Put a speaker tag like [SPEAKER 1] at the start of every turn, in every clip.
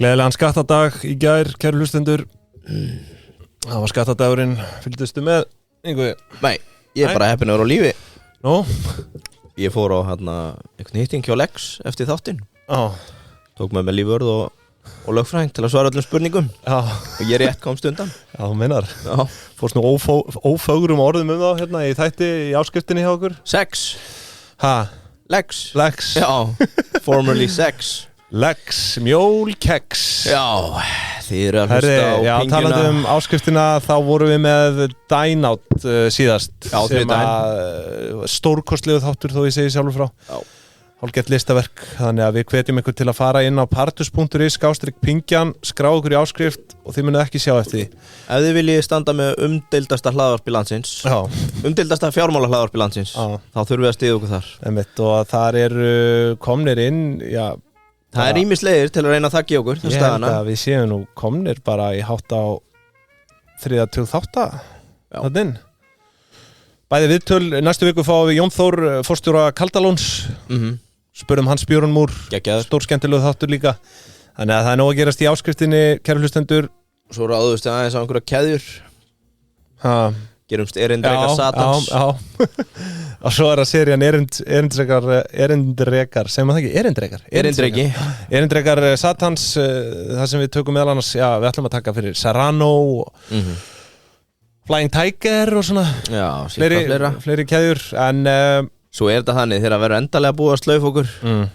[SPEAKER 1] Gleðilegan skattadag í gær, kæru hlustendur. Það var skattadagurinn, fylgdustu með einhverju?
[SPEAKER 2] Nei, ég er bara heppinn að vera á lífi.
[SPEAKER 1] Nú?
[SPEAKER 2] Ég fór á einhvern hitting hjá Lex eftir þáttinn.
[SPEAKER 1] Já.
[SPEAKER 2] Tók með lífvörð og lögfræðing til að svara öllum spurningum.
[SPEAKER 1] Já.
[SPEAKER 2] Og ég rétt komst undan.
[SPEAKER 1] Já, þú meinar.
[SPEAKER 2] Já.
[SPEAKER 1] Fórst nú ófögrum orðum þá hérna í þætti í áskriftinni hjá okkur?
[SPEAKER 2] Sex.
[SPEAKER 1] Ha?
[SPEAKER 2] Lex.
[SPEAKER 1] Já,
[SPEAKER 2] formerly Sex.
[SPEAKER 1] Lex, mjólkeks.
[SPEAKER 2] Já, þið eru að hlusta á
[SPEAKER 1] já,
[SPEAKER 2] pingjuna.
[SPEAKER 1] talandi áskriftina, þá vorum við með Dine Out síðast.
[SPEAKER 2] Já,
[SPEAKER 1] sem að stórkostlegu þáttur þó ég segi sjálfur frá.
[SPEAKER 2] Já.
[SPEAKER 1] Hálfgert listaverk, þannig að við hvetjum ykkur til að fara inn á partus.is/pingjan, skrá ykkur í áskrift og þið munið ekki sjá eftir því.
[SPEAKER 2] Ef þið viljið standa með umdeildasta hlaðvarp í landsins, umdeildasta fjármála hlaðvarp í landsins, þá þurfum við að styðja okkur þar.
[SPEAKER 1] Einmitt, og þar eru komnir inn, já,
[SPEAKER 2] það er ýmislegir til að reyna að þakka í okkur.
[SPEAKER 1] Ég held að við séum nú komnir bara í hátt á 3. þáttin. Bæði viðtöl, næstu viku fáum við Jón Þór, forstjóra Kaldalóns. Spurðum Hans Björn Múr, stórskemmtilegu þáttur líka. Þannig að það er nóg að gerast í áskriftinni, kæru hlustendur.
[SPEAKER 2] Svo ráðust við aðeins á einhverja keðjur. Gerumst erindrekar Satans.
[SPEAKER 1] Já. Og svo það serían erindrekar, segir maður það ekki? Erindrekar?
[SPEAKER 2] Erindreki.
[SPEAKER 1] Erindrekar Satans, það sem við tökum meðal annars, já, við ætlum að taka fyrir Serrano, Flying Tiger og svona. Já, fleiri keðjur, en
[SPEAKER 2] svo er þetta þannig, þegar að vera endalega búið að slaufa okkur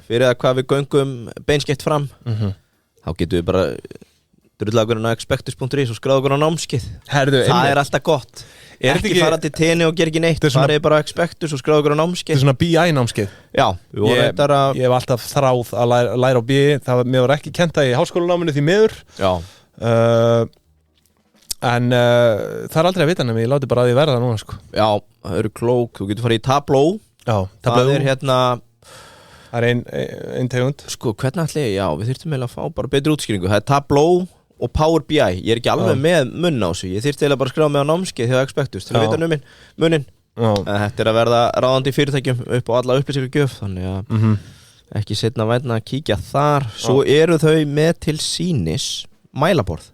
[SPEAKER 2] fyrir að hvað við göngum beinskeitt fram, þá getum við bara drullað okkur á expectus.is og skráð okkur á námskeið. Það er alltaf gott. Ekki fara til tenni og gera ekki neitt, farið bara á expectus og skráð okkur á námskeið.
[SPEAKER 1] Þetta er svona BI námskeið.
[SPEAKER 2] Já,
[SPEAKER 1] ég hef alltaf þráð að læra á BI, mér var ekki kennt það í háskólanáminu því miður.
[SPEAKER 2] Já.
[SPEAKER 1] En það er aldrei að vita nema ég láti bara að því verða núna, sko.
[SPEAKER 2] Já, það eru klók, þú getur farið í Tableau.
[SPEAKER 1] Já,
[SPEAKER 2] það er
[SPEAKER 1] það er ein tegund.
[SPEAKER 2] Sko, hvernig ætli ég, já, við þyrftum eiginlega að fá bara betri útskýringu. Það er Tableau og Power BI. Ég er ekki alveg með munn á þessu. Ég þyrfti eiginlega bara að skráða mig á námskeið hjá Expectus til að vita munnin. Þetta er að verða ráðandi í fyrirtækjum upp á alla upplýsingagjöf, þannig að ekki seinna vænna að kíkja þar. Svo eru þau með til sýnis mælaborð.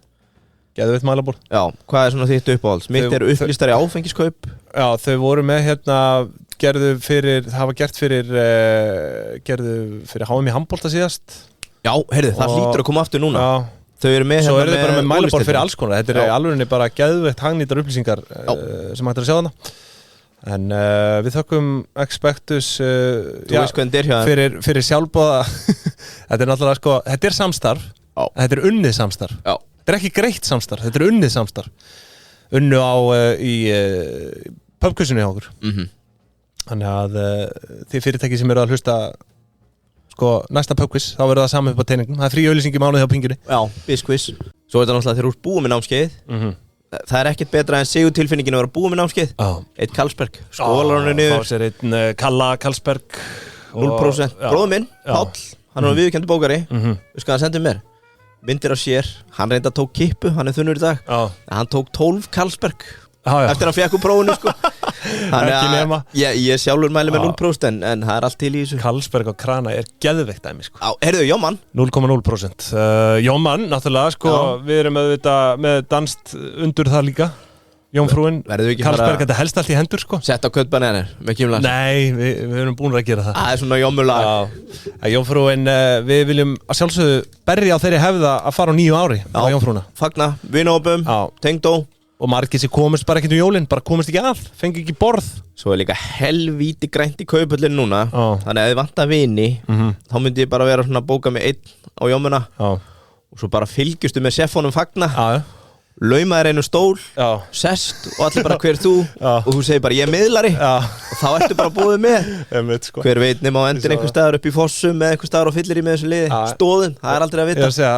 [SPEAKER 1] Geðveitt mælaborð.
[SPEAKER 2] Já, hvað er svona þitt uppáhalds? Mitt er upplýstari áfengiskaup.
[SPEAKER 1] Já, þau voru með gerðu fyrir HM í handbolta síðast. Já,
[SPEAKER 2] heyrðu, það hlýtur að koma aftur núna.
[SPEAKER 1] Já.
[SPEAKER 2] Þau eru með
[SPEAKER 1] svo eru þau bara með mælaborð fyrir alls konar. Þetta er alveg bara geðveitt hagnýtar upplýsingar sem hægt að sjá þarna. En við þökkum Expectus fyrir sjálfboða. Þetta er náttúrulega sko, þetta er samstarf. Þetta er unnið samstarf. Já. Þetta er ekki greitt samstarf, þetta er unnið samstarf. Unnu á í pubquizinu hjá okkur. Þannig að þið fyrirtæki sem eru að hlusta sko næsta pubquiz, þá verður það saman upp á teiningum. Það er frí auglýsing í mánuði á pingjunni.
[SPEAKER 2] Já, bizquiz. Svo er þetta náttúrulega þegar þú ert búið með námskeið. Það er ekkert betra en sigurtilfinningin að vera búið með námskeið. Eitt Carlsberg, skólar hann niður.
[SPEAKER 1] Þá sér einn Kalla Carlsberg
[SPEAKER 2] 0%. Bróður minn, Páll, hann er viðurkenndur bókari. Við skal hann senda mér myndir á sér, hann reynda tók kippu, hann er þunnur í dag. Hann tók 12 Carlsberg eftir að hann fekk úr prófunu, sko.
[SPEAKER 1] Ekki nema.
[SPEAKER 2] Ég sjálfur mæli með 0%, en það er allt til í þessu.
[SPEAKER 1] Carlsberg og krana er geðveikt dæmi, sko.
[SPEAKER 2] Heyrðu, Jómann
[SPEAKER 1] 0,0%. Jómann, náttúrulega, sko, við erum með danst undur það líka. Jómfrúin, Carlsberg, þetta helst allt í hendur, sko.
[SPEAKER 2] Sett á köttbananir með kjumlar.
[SPEAKER 1] Nei, við erum búin að gera það.
[SPEAKER 2] Það er svona jómulag.
[SPEAKER 1] Jómfrúin, við viljum að sjálfsögðu berja á þeirri hefða að fara á 9 ári á Jómfrúna.
[SPEAKER 2] Fagna, vinahópum, tengdó.
[SPEAKER 1] Og margir sem komist bara ekkert jólin, bara komist ekki að, fengi ekki borð.
[SPEAKER 2] Svo er líka helvíti grænt í kauphöllinu núna. Þannig að ef þið vantar vini, þá myndi ég bara vera svona að bóka með einn á jómuna. Og svo bara fylgjustu með seffonum Fagna. Laumaðir einu stól, sest og allir bara hver þú og þú segir bara ég er miðlari og þá ertu bara búið með sko. Hver veit nema á endur einhver staðar upp í Fossum með einhver staðar á fyllir í með þessu liði stóðin, það er aldrei að vita.
[SPEAKER 1] Ég er að segja,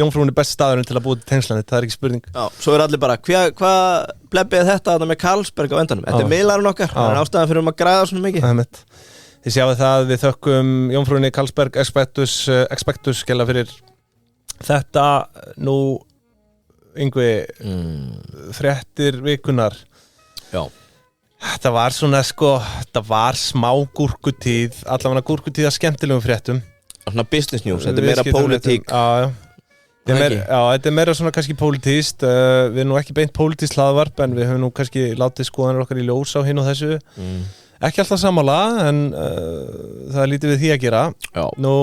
[SPEAKER 1] Jómfrúin er best staðurinn til að búið til tengslanir, það er ekki spurning.
[SPEAKER 2] Svo er allir bara, hvað blebbið þetta með Carlsberg á endanum? Þetta er miðlarinn okkar, það er ástæðan fyrir að græða svona mikið.
[SPEAKER 1] Þið sjáu það, við þökkum Jómfrúinni Carlsberg Expectus skella fyrir þetta nú Yngvi, fréttir vikunar.
[SPEAKER 2] Já.
[SPEAKER 1] Það var svona það var smá gúrkutíð, allavega gúrkutíð að skemmtilegum fréttum.
[SPEAKER 2] Svona business news, þetta meira pólitík.
[SPEAKER 1] Já. Þetta meira svona kannski pólitískt, við erum nú ekki beint pólitískt hlaðvarp en við höfum nú kannski látið skoðanir okkar í ljós á hinn og þessu. Ekki alltaf sammála en það er lítið við því að gera.
[SPEAKER 2] Já.
[SPEAKER 1] Nú,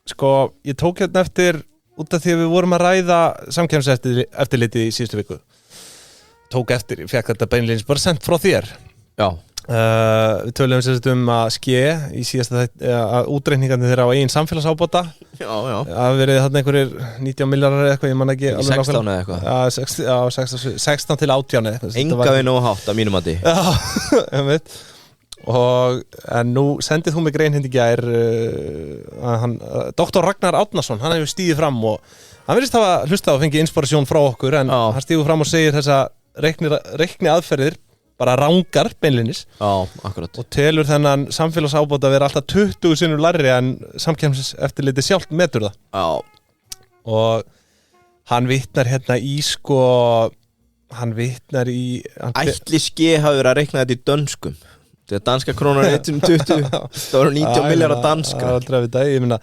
[SPEAKER 1] ég tók hérna eftir, út af því að við vorum að ræða samkeppniseftirlitið í síðustu viku. Tók eftir, ég fekk þetta beinleins bara sent frá þér.
[SPEAKER 2] Já.
[SPEAKER 1] Við töluðum sérstaklega að í síðasta að útreikningarnir þeirra á eigin samfélagsábata.
[SPEAKER 2] Já.
[SPEAKER 1] Það verið þarna einhverjir 19 milljarðar eða eitthvað, ég man ekki.
[SPEAKER 2] 16 eða
[SPEAKER 1] eitthvað. 16 til 18 eða eitthvað.
[SPEAKER 2] Enga við nóg hátt að mínum að því.
[SPEAKER 1] Já, ég veit. En nú sendið þú mig grein hindi gær Dr. Ragnar Árnason, hann hefur stíðið fram og hann virðist hafa hlustað og fengið inspirasjón frá okkur en hann stíður fram og segir þessa reikni aðferðir bara rangar beinlinis.
[SPEAKER 2] Já, akkurat.
[SPEAKER 1] Og telur þennan samfélagsábót að vera alltaf 20 sinnum lægri en samkeppniseftirlitið sjálft metur það.
[SPEAKER 2] Já.
[SPEAKER 1] Og hann vitnar hérna í
[SPEAKER 2] Ætli ske hafi verið að reikna þetta í dönskum. Þegar danska krónar 120, það voru 19 milljarðar danska.
[SPEAKER 1] Það er aldrei við það, ég meina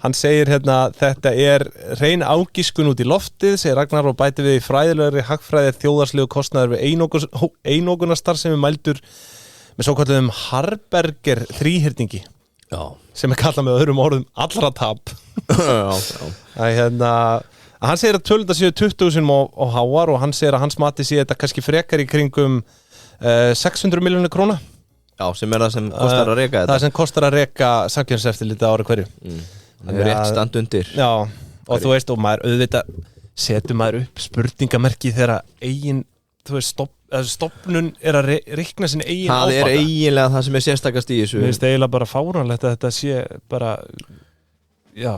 [SPEAKER 1] hann segir hérna, þetta er hrein ágiskun út í loftið, segir Ragnar og bæti við í fræðilegri hagfræði þjóðarslegu kostnaður við einokunarstarfsemi mældur með svokallaðum Harberger þríhyrningi.
[SPEAKER 2] Já.
[SPEAKER 1] Sem kallað með öðrum orðum allra tap.
[SPEAKER 2] Já.
[SPEAKER 1] Hann segir að tölunda séu 20 sinnum á háar og hann segir að hans mati sé þetta kannski frekar í kringum 600 milljónir króna.
[SPEAKER 2] Já, sem það sem kostar að reka þetta.
[SPEAKER 1] Það sem kostar að reka samkeppniseftirlitið ári hverju.
[SPEAKER 2] Það er rétt stand undir.
[SPEAKER 1] Já, og þú veist, og maður auðvitað setur maður upp spurningamerki þegar eigin, þú veist, stofnun er að reikna sinni eigin ábata.
[SPEAKER 2] Það er eiginlega það sem er sérstakast í þessu.
[SPEAKER 1] Mér finnst eiginlega bara fáránlegt að þetta sé bara, já.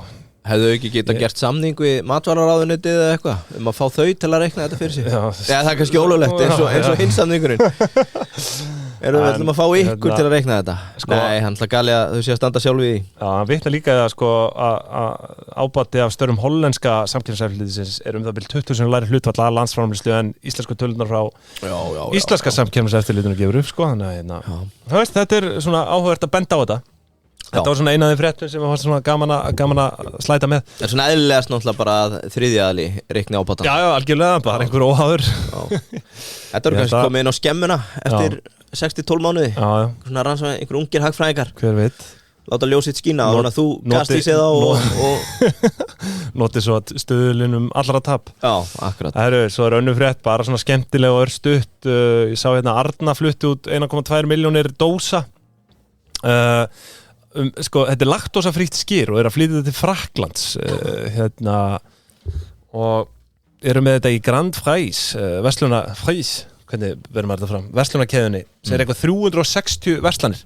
[SPEAKER 2] Hefðu ekki getað gert samning við matvælaráðuneytið eða eitthvað að fá þau til að reikna þetta fyrir sig? Já, það er kannski ólöglegt eins og hins samningurinn. Erum við ætlum að fá ykkur til að reikna þetta? Nei, hann ætla gali að þau sé að standa sjálf í því. Já,
[SPEAKER 1] hann vitna líka að ábati af störum hollenska samkeppniseftirlitsins er það bil 20% lægri hlutfall að landsframleiðslu en íslensku tölunar frá íslenska samkeppniseftirlitinu gefur upp, þannig að þetta er svona áhugavert að benda á þetta. Þetta var svona eina af þeim fréttum sem var svona gaman að slæta með.
[SPEAKER 2] Það er svona eðlilegast náttúrulega bara að þriðjaðali reikni ábatan.
[SPEAKER 1] Já, algjörlega, bara einhver óháður.
[SPEAKER 2] Þetta eru kannski komið inn á skemmuna eftir 6-12 mánuði. Svona rannsókn einhver ungir hagfræðingar.
[SPEAKER 1] Hver veit.
[SPEAKER 2] Láta ljósitt skína og þú gast í sig þá og
[SPEAKER 1] notið svo stuðlinum allra tap.
[SPEAKER 2] Já, akkurat.
[SPEAKER 1] Það svo er önnur frétt, bara svona skemmtileg og örstutt. Ég sá hérna Arna flutti út 1,2 milljónir dósa. Þetta er laktósafrítt skyr og er að flytja þetta til Frakklands og eru með þetta í Grand Frais hvernig verður maður þetta fram verslunarkeðunni, sem er eitthvað 360 verslanir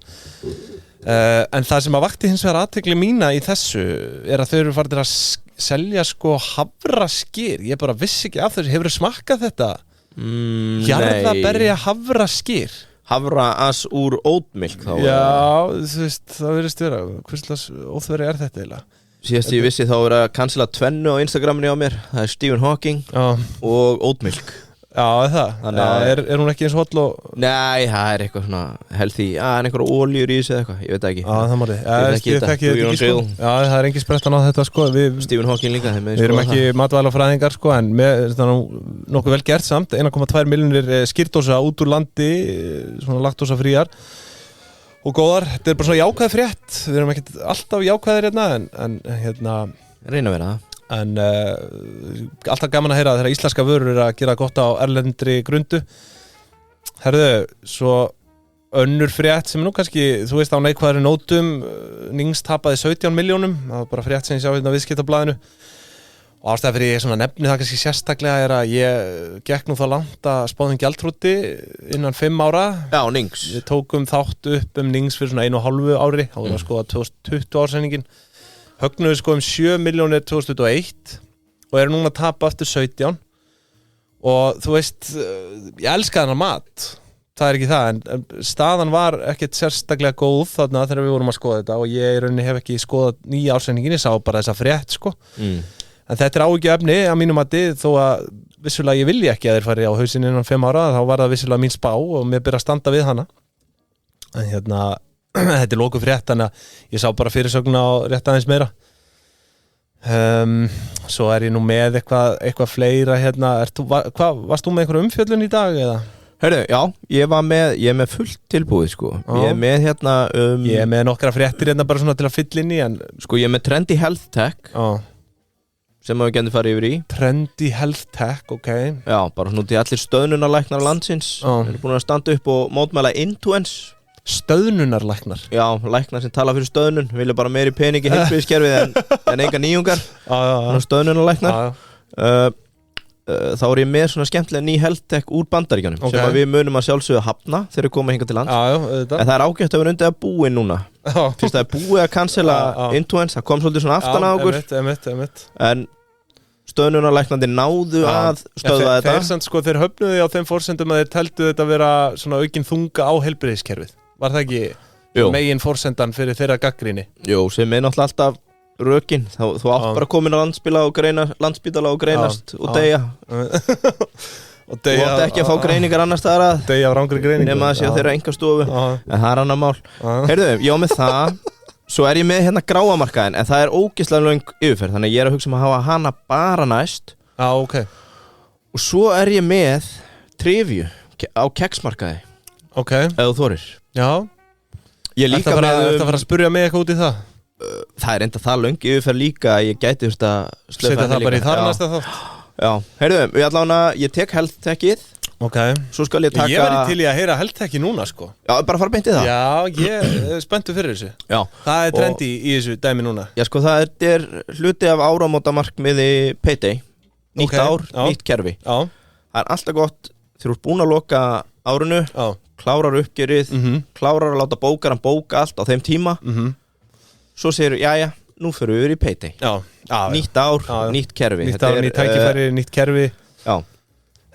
[SPEAKER 1] en það sem að vakti hins vegar athygli mína í þessu er að þau eru farnir að selja hafraskyr, ég bara vissi ekki af þessu, hefur þau smakkað þetta? Jarðaberja hafraskyr
[SPEAKER 2] Havraas úr oatmilk þá.
[SPEAKER 1] Já, þú veist, það verðist vera. Hvers óþverri er þetta eiginlega?
[SPEAKER 2] Síðast ég vissi þá verið að cancela tvennu á Instagraminu á mér. Það er Stephen Hawking og oatmilk.
[SPEAKER 1] Já, það. Er hún ekki eins holl og...
[SPEAKER 2] Nei, það er eitthvað svona healthy. Er einhverja óljur í þessu eða eitthvað? Ég veit ekki.
[SPEAKER 1] Já, það máli.
[SPEAKER 2] Ég þekki þetta ekki.
[SPEAKER 1] Já, það er engin sprettan á þetta
[SPEAKER 2] Stephen Hawking líka.
[SPEAKER 1] Við erum ekki matvælafræðingar en nokkuð vel gert samt. 1,2 milljónir skýrdósa út úr landi, svona laktósafríar og góðar. Þetta er bara svona jákvæð frétt. Við erum ekkert alltaf jákvæðir hérna.
[SPEAKER 2] Reyna að vera það.
[SPEAKER 1] En alltaf gaman að heyra þegar íslenska vörur er að gera gott á erlendri grundu. Herðu, svo önnur frétt sem nú kannski, þú veist á neikvæðri nótum, Nings tapaði 17 milljónum, það var bara frétt sem ég sjá hérna á viðskiptablaðinu. Og ástæða fyrir ég svona nefni það kannski sérstaklega er að ég gekk nú þá langt að spáðum gjaldþroti innan 5 ára.
[SPEAKER 2] Já, Nings.
[SPEAKER 1] Við tókum þátt upp Nings fyrir svona 1,5 ári, þá var það 2020 ársendingin. Högnuðu 7 milljónir 2001 og eru núna að tapa eftir 17 og þú veist, ég elska þennan mat, það er ekki það, en staðan var ekkert sérstaklega góð þarna þegar við vorum að skoða þetta og ég í rauninni hef ekki skoðað nýja ársendingin, ég sá bara þessa frétt en þetta er áhyggjuefni að mínum mati þó að vissulega ég vilji ekki að þeir fari á hausinn innan 5 ára, þá var það vissulega mín spá og mér byrja að standa við hana en þetta lokuð frétt, þannig að ég sá bara fyrirsögn á rétt aðeins meira svo ég nú með eitthvað fleira varst þú með einhverju umfjöllun í dag eða?
[SPEAKER 2] Heyrðu, já, ég er með fullt tilbúið sko. Ég er með
[SPEAKER 1] ég er með nokkra fréttir bara svona til að fylla inn í en
[SPEAKER 2] sko ég er með Trendy Health Tech sem við getum farið yfir í
[SPEAKER 1] Trendy Health Tech, ok
[SPEAKER 2] já, bara svona til allir stöðnunarlæknar landsins þeir eru búin að standa upp og mótmæla Intuens
[SPEAKER 1] stöðnunarlæknar?
[SPEAKER 2] Já, læknar sem tala fyrir stöðnun vilja bara meiri pening í heilbrigðiskerfið en enga nýjungar stöðnunarlæknar þá ég með svona skemmtilega ný health tech úr Bandaríkjunum sem að við munum að sjálfsögðu hafna þegar við komum hingað til lands en það er ágætt að vera undir að búi núna fyrst það er búið að cancela Intuens það kom svolítið svona aftan á okkur en stöðnunarlæknandi náðu að stöðva þetta
[SPEAKER 1] þeir höfnuðu á þeim forsendum að þeir teldu þetta að vera svona aukinn þunga á heilbrigðiskerfið var það ekki megin forsendan fyrir þeirra gagnrýni?
[SPEAKER 2] Jú, sem náttúrulega alltaf rökin, þú átt bara komin á landsspítala og greinast og deyja og þú átt ekki að fá greiningar annars staðar að
[SPEAKER 1] deyja af rangri greiningu
[SPEAKER 2] nema að sé á þeirra engastofu en það er annar mál heyrðu, ég á með það svo ég með hérna gráamarkaðin en það er ógeðslega löng yfirferð þannig ég að hugsa að hafa hana bara næst
[SPEAKER 1] okay.
[SPEAKER 2] og svo ég með trivju á keksmarkaði
[SPEAKER 1] okay.
[SPEAKER 2] ef þú þorir
[SPEAKER 1] já, þetta fara að spurja mig eitthvað út í það
[SPEAKER 2] það er enda það löng yfirferð líka að ég gæti að
[SPEAKER 1] setja það bara í þar næsta þátt
[SPEAKER 2] já, heyrðu, ég tek health techið
[SPEAKER 1] okay.
[SPEAKER 2] Svo skal ég taka
[SPEAKER 1] ég væri til í að heyra health techið núna sko
[SPEAKER 2] já, bara fara beint í það
[SPEAKER 1] já, ég er spenntur fyrir þessu
[SPEAKER 2] já.
[SPEAKER 1] Það er trendi í þessu dæmi núna
[SPEAKER 2] já, sko, það er hluti af áramótamarkmiði Payday nýtt ár, nýtt kerfi
[SPEAKER 1] já.
[SPEAKER 2] Það er alltaf gott þegar þú ert búin að loka árinu klárar uppgjörið klárar að láta bókaran bóka allt á þeim tíma svo segir þú, jæja, nú fyrir við yfir í Payday nýtt ár, nýtt kerfi
[SPEAKER 1] nýtt ár, nýtt tækifæri, nýtt kerfi
[SPEAKER 2] já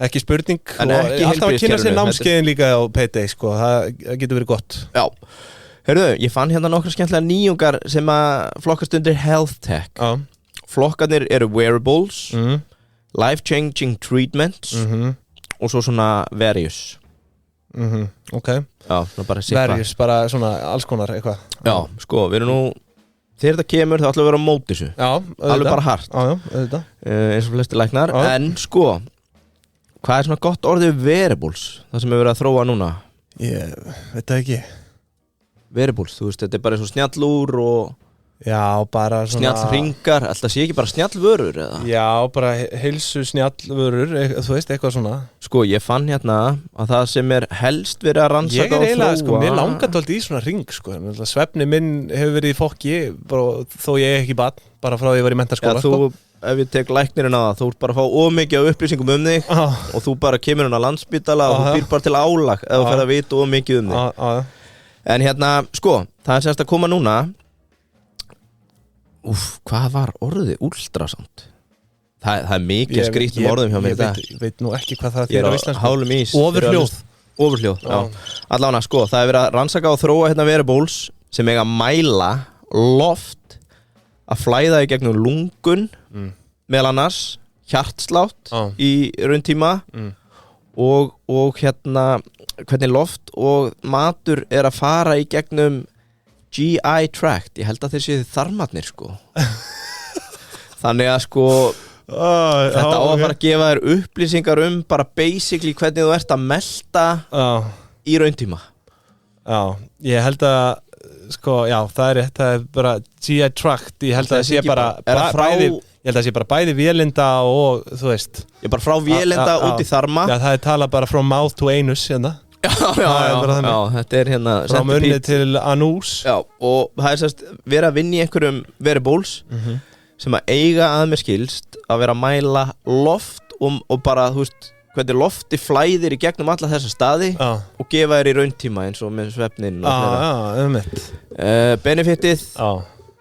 [SPEAKER 1] ekki spurning alltaf að kynna sér námskeiðin líka á Payday sko, það getur verið gott
[SPEAKER 2] já, heyrðu, ég fann hérna nokkra skemmtilega nýjungar sem að flokkast undir health tech flokkarnir eru wearables life changing treatments og svo svona various
[SPEAKER 1] ok
[SPEAKER 2] já, bara
[SPEAKER 1] various, bara svona alls konar eitthvað
[SPEAKER 2] já, sko, við erum nú þegar þetta kemur þá ætlum við að vera á móti þessu alveg bara hart eins og flesti læknar en sko hvað er svona gott orðið wearables það sem við verðum að þróa núna
[SPEAKER 1] ég veit það ekki
[SPEAKER 2] wearables, þú veist, þetta er bara eins og snjallúr og
[SPEAKER 1] já, bara svona
[SPEAKER 2] snjallringar, alltaf sé ekki bara snjallvörur eða?
[SPEAKER 1] Já, bara heilsu snjallvörur þú veist, eitthvað svona
[SPEAKER 2] sko, ég fann hérna að það sem er helst verið að rannsaka og þróa
[SPEAKER 1] ég eiginlega, sko, mér langar alltaf í svona ring sko, svefni minn hefur verið í fokki þó ég ekki bara frá því ég var í menntaskóla
[SPEAKER 2] þú, ef ég tek læknirinn að þú ert bara að fá ómikið af upplýsingum þig og þú bara kemur hún á Landspítala og þú býr bara til álag ef þú fer að vita ómikið þig en hérna, sko, það er semst að koma núna hvað var orðið ultrasound? Það er mikið skrýttum orðum hjá mér
[SPEAKER 1] ég veit nú ekki hvað það er á íslensku
[SPEAKER 2] hálum ís Ofurhljóð, já allavega, sko, það er verið að rannsaka og þróa hérna wearables sem eiga að mæla loft að flæða í gegnum lungun meðal annars hjartslátt í rauntíma og hérna hvernig loft og matur er að fara í gegnum GI tract, ég held að þeir séu þarmarnir sko þannig að sko þetta á að fara að gefa þér upplýsingar bara basically hvernig þú ert að melta í rauntíma
[SPEAKER 1] já, ég held að sko, já, það er rétt, það er bara GI tract, ég held að það sé bara bæði, ég held að það sé bara bæði vélinda og þú veist
[SPEAKER 2] ég bara frá vélinda út í þarma
[SPEAKER 1] já, það er talað bara from mouth to anus hérna
[SPEAKER 2] já, þetta er hérna
[SPEAKER 1] frá munni til anús
[SPEAKER 2] já, og það er sérst verið að vinna í einhverjum wearables sem að eiga að mér skilst að vera að mæla loft og bara, þú veist, hvernig lofti flæðir í gegnum alla þessa staði og gefa þér í rauntíma eins og með svefnin benefitið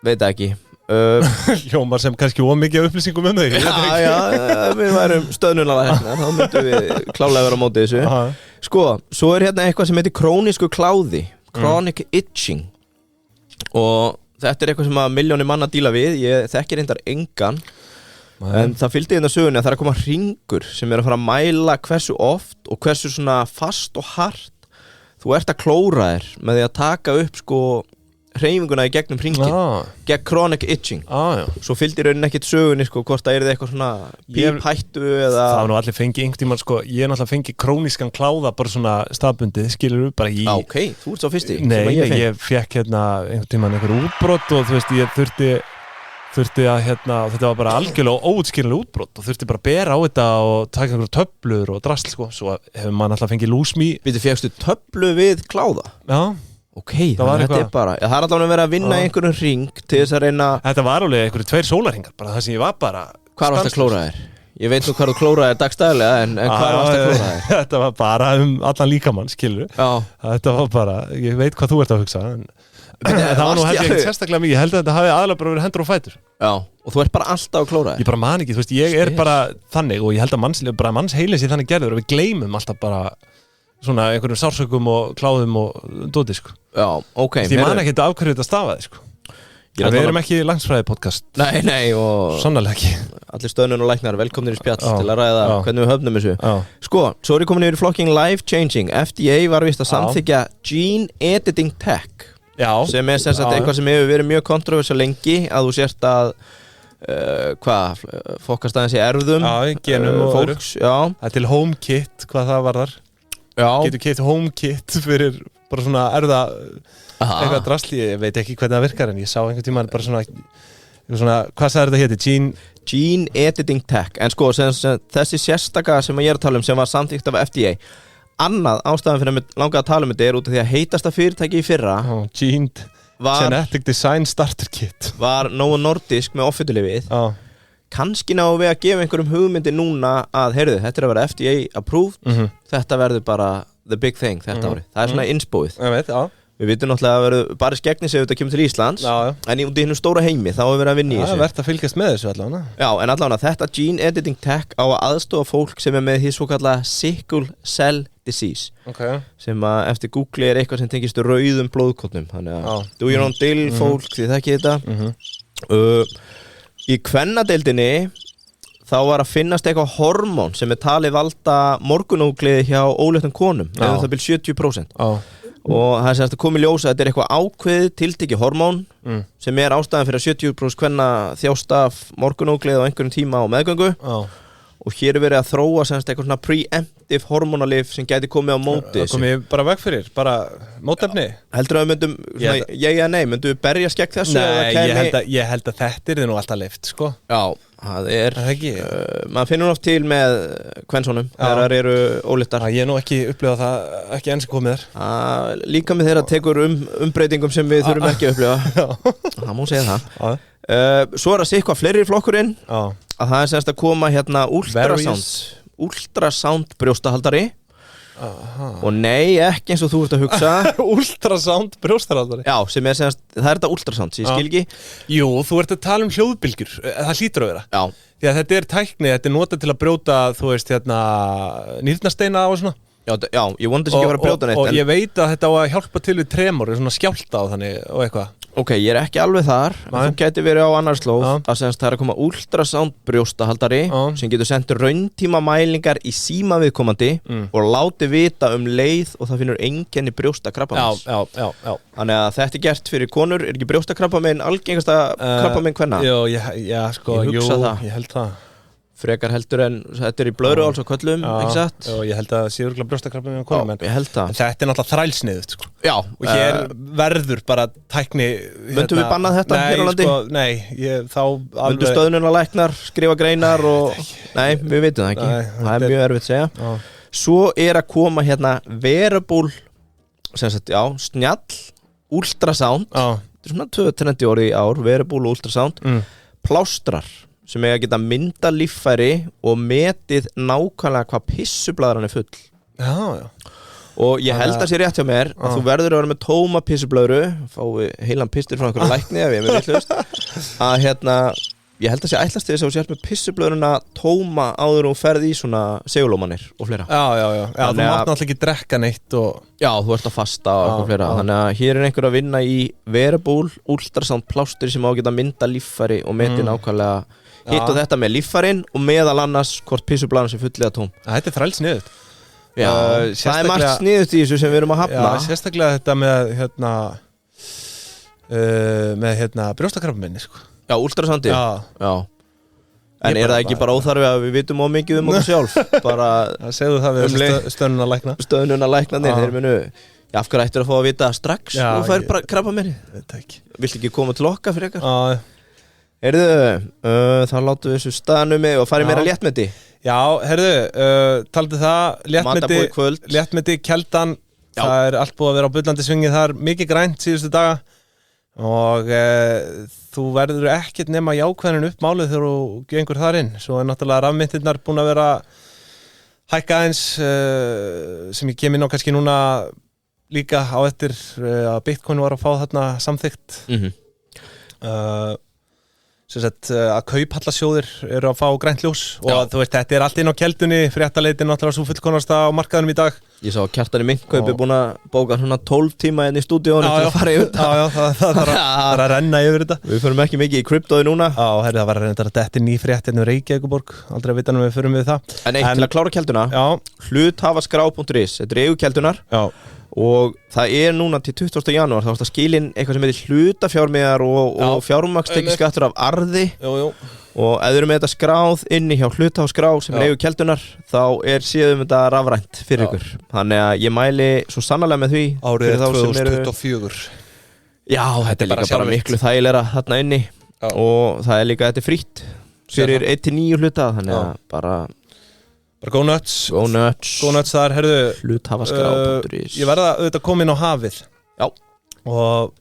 [SPEAKER 2] veit ekki
[SPEAKER 1] hljómar sem kannski ómikið upplýsingum þig
[SPEAKER 2] já, við værum stöðnulega hérna þá myndum við klálega vera á móti þessu sko, svo er hérna eitthvað sem heitir krónísku kláði chronic itching og þetta er eitthvað sem að milljónir manna díla við ég þekkir reyndar engan En það fylgdi hérna sögunni að það er að koma hringur sem er að fara að mæla hversu oft og hversu svona fast og hart þú ert að klóra þér með því að taka upp sko hreyfinguna í gegnum hringin gegn chronic itching svo fylgdi raunin ekkert sögunni sko hvort það er eitthvað svona píphættu eða
[SPEAKER 1] það var nú allir fengið einhvern tímann sko ég er náttúrulega fengið krónískan kláða bara svona staðbundið skilur við bara í
[SPEAKER 2] ok, þú ert svo fyrsti
[SPEAKER 1] nei, ég fekk hérna einhvern tímann einhver útbrot og þú veist ég þurfti að þetta var bara algjörlega óútskýrlega útbrot og þurfti bara að bera á þetta og taka einhverjum töflur og drasl sko svo hefur maður alltaf fengið lúsmí
[SPEAKER 2] fékkstu töflu við kláða?
[SPEAKER 1] Já
[SPEAKER 2] ok, þetta er bara það er allavega verið að vinna í einhverjum hring til þess að reyna
[SPEAKER 1] þetta var alveg einhverju 2 sólarhringar bara það sem ég var bara
[SPEAKER 2] hvað varst að klóra þér? Ég veit nú hvað þú klóra þér dagstæðilega en hvað varst að klóra þér?
[SPEAKER 1] Þetta var bara allan líkamann skilur þetta var bara, ég veit hvað þú ert að hugsa en það var nú held ég ekkert sérstaklega mikið ég held að þetta hafi aðalega bara verið hendur og fætur
[SPEAKER 2] já, og þú ert bara alltaf að klóra þér
[SPEAKER 1] ég bara man ekki, þú veist, ég er bara þannig og ég held að mannsheilin sé þannig gerður og við gleymum alltaf bara svona einhverjum sársökum og kláðum og dóti sko
[SPEAKER 2] já, ok
[SPEAKER 1] því man ekki þetta af hverju þetta stafaði sko við erum ekki langsfræði podcast
[SPEAKER 2] nei og
[SPEAKER 1] sannarlega ekki
[SPEAKER 2] allir stöðnun og læknar velkomnir í spjall til að ræða hvernig við höfnum þessu sko, svo er ég komin yfir í flokking life changing FDA var vist að samþykja gene editing tech sem er sem sagt eitthvað sem hefur verið mjög kontroversial lengi að þú sért að fokast aðeins í erfðum
[SPEAKER 1] genum og
[SPEAKER 2] fólks
[SPEAKER 1] það er til HomeKit hvað það varðar getur keypt HomeKit fyrir bara svona erða eitthvað drasli, ég veit ekki hvernig það virkar en ég sá einhvern tímann bara svona hvað sagði þetta héti?
[SPEAKER 2] Gene editing tech en sko þessi sérstaka sem ég er að tala um sem var samþykkt af FDA annað ástæðan fyrir að langa að tala um þetta er út af því að heitasta fyrirtæki í fyrra
[SPEAKER 1] Genetic Design Starter Kit
[SPEAKER 2] var Novo Nordisk með offitulifið kannski náðu við að gefa einhverjum hugmyndi núna að heyrðu, þetta er að vera FDA approved þetta verður bara the big thing þetta ári, það er svona innspóið við vitum náttúrulega að verður bara skegnis ef þetta kemur til Íslands en í hennum stóra heimi þá er verið að vinna í þessu
[SPEAKER 1] það er verðt að fylgjast með þessu allavega
[SPEAKER 2] já, en allavega þetta gene editing tech á að aðstofa fólk sem er með því svo kallað sickle cell disease sem að eftir Google er eitthvað sem tengist rauðum blóðkornum þannig að do your own deal fólk því það ekki þetta í kvennadeildinni þá var að finnast eitthvað hormón sem er talið valda morgunógleði hjá óléttum konum eða það byrj 70% og það er semst að koma í ljós að þetta er eitthvað ákveðið tiltekið hormón sem er ástæðan fyrir að 70% kvenna þjást af morgunógleði á einhverjum tíma á meðgöngu og hér er verið að þróa semst eitthvað svona preemptive hormonalif sem gæti komið á móti
[SPEAKER 1] það komið bara veg fyrir, bara mótefni
[SPEAKER 2] heldur að við myndum, myndum við berja skegg þessu?
[SPEAKER 1] Nei, ég held að þetta er nú alltaf lift sko
[SPEAKER 2] já, það er maður finnur oft til með kvensonum þegar það eru ólittar
[SPEAKER 1] ég er nú ekki upplifað það, ekki enn sem komið þér
[SPEAKER 2] líka með þeirra tekur umbreytingum sem við þurfum ekki að upplifa það má segja það svo er að sé eitthvað fleiri flokkurinn að það er semst að koma hérna ultrasound brjóstahaldari og nei, ekki eins og þú ert að hugsa
[SPEAKER 1] ultrasound brjóstahaldari
[SPEAKER 2] já, sem er semst, það er þetta ultrasound sem ég skil ekki
[SPEAKER 1] jú, þú ert að tala um hljóðbylgjur það hlýtur að vera
[SPEAKER 2] já.
[SPEAKER 1] Því að þetta er tækni, þetta er notað til að brjóta þú veist, nýrnasteina og svona
[SPEAKER 2] já, ég vonandi sem ekki að vera að brjóta neitt
[SPEAKER 1] og ég veit að þetta á að hjálpa til við tremor svona skjálta á þannig og eitthvað
[SPEAKER 2] ok, ég er ekki alveg þar þú gæti verið á annars slóð að semst það er að koma ultrasound brjóstahaldari sem getur sendt rauntíma mælingar í síma viðkomandi og láti vita um leið og það finnur einkenni brjóstakrabbameins
[SPEAKER 1] já
[SPEAKER 2] þannig að þetta er gert fyrir konur er ekki brjóstakrabbamein algengasta krabbamein kvenna?
[SPEAKER 1] Ég held það
[SPEAKER 2] frekar heldur en þetta er í blöðru alls á köllum, ekki satt?
[SPEAKER 1] Já, ég held að það sé örugglega brjóstakrabbamein á konum
[SPEAKER 2] ég held það
[SPEAKER 1] en þetta er náttúrulega þrælsniðugt sko.
[SPEAKER 2] Já
[SPEAKER 1] og hér verður bara tækni
[SPEAKER 2] myndum við bannað þetta hér á landi?
[SPEAKER 1] Myndu
[SPEAKER 2] stöðnuna læknar, skrifa greinar og nei, við veitum það ekki það er mjög erfitt að segja svo er að koma hérna wearable sem sagt, snjall ultrasound þetta er svona 2-30 orði í ár wearable ultrasound plástrar sem eiga að geta mynda líffæri og metið nákvæmlega hvað pissublaðran er full og ég held að sé rétt hjá mér að þú verður að vera með tóma pissublöðru fái heilan pistur frá einhverju lækni ef ég er með réttlust að ég held að sé ætlast til þess að þú sért með pissublöðruna tóma áður og ferð í svona segulómanir og fleira
[SPEAKER 1] já, þú mátt náttúrulega ekki drekka neitt og
[SPEAKER 2] já, þú ert að fasta og eitthvað fleira þannig að hér er einhver að vinna í wearable ultrasound plástur sem á að geta mynda líffæri og metið nákvæmlega hitt og þetta með líffarinn og meðal annars hvort pissublaðan sem fullið að tóm.
[SPEAKER 1] Þetta sniðugt.
[SPEAKER 2] Já, það margt sniðugt í þessu sem við erum að hafna.
[SPEAKER 1] Já, sérstaklega þetta með brjóstakrabbameini, sko.
[SPEAKER 2] Já, ultrasandi. Já. En það ekki bara óþarfi að við vitum of mikið okkur sjálf? Bara
[SPEAKER 1] segðu það við stöðnunarlækna.
[SPEAKER 2] Stöðnunarlæknarnir, þeir munu, af hverju ættir að fá að vita strax og fær bara krabbameini?
[SPEAKER 1] Þetta ekki.
[SPEAKER 2] Viltu ekki koma til okkar fyrir ykkar? Þá látum við þessu staðan mig og farið meira léttmeti.
[SPEAKER 1] Já, taldi það, léttmeti, keldan, það allt búið að vera á bullandi svingi þar, mikið grænt síðustu daga og þú verður ekkert nema jákvæðin upp málið þegar þú gengur þar inn. Svo náttúrulega rafmyntirnar búin að vera hækka eins sem ég kem inn á kannski núna líka á eftir að Bitcoin var að fá þarna samþykkt. Að kauphallasjóðir eru að fá grænt ljós og þú veist, þetta allt inn á keldunni, fréttaleitin náttúrulega svo fullkomnasta á markaðunum í dag.
[SPEAKER 2] Ég sá Kjartan í Myntkaupi búin að bóka svona 12 tíma inn í stúdíónu til að fara yfir þetta.
[SPEAKER 1] Já, það þarf að renna yfir þetta.
[SPEAKER 2] Við förum ekki mikið í kryptói núna.
[SPEAKER 1] Það var að reynda að detti ný frétt hérna Reykjavíkurborg, aldrei að vita við förum við það.
[SPEAKER 2] En til að klára kelduna, hluthafaskrá.is, þetta eru EU-keldunar. Og það núna til 20. janúar þá varst að skilin eitthvað sem heitir hlutafjármiðar og fjármagnstekjuskattur af arði. Og ef þið eru með þetta skráð inni hjá hlutafaskrá sem eigu keldunar þá síðum þetta rafrænt fyrir ykkur. Þannig að ég mæli svo sannarlega með því.
[SPEAKER 1] Árið 2024.
[SPEAKER 2] Já, þetta líka bara miklu þægilegra þarna inni og það líka þetta frítt fyrir 1-9 hluta, þannig að bara
[SPEAKER 1] go nuts þar,
[SPEAKER 2] hluthafaskrá.is.
[SPEAKER 1] Ég verða auðvitað komin á hafið.
[SPEAKER 2] Já.
[SPEAKER 1] Og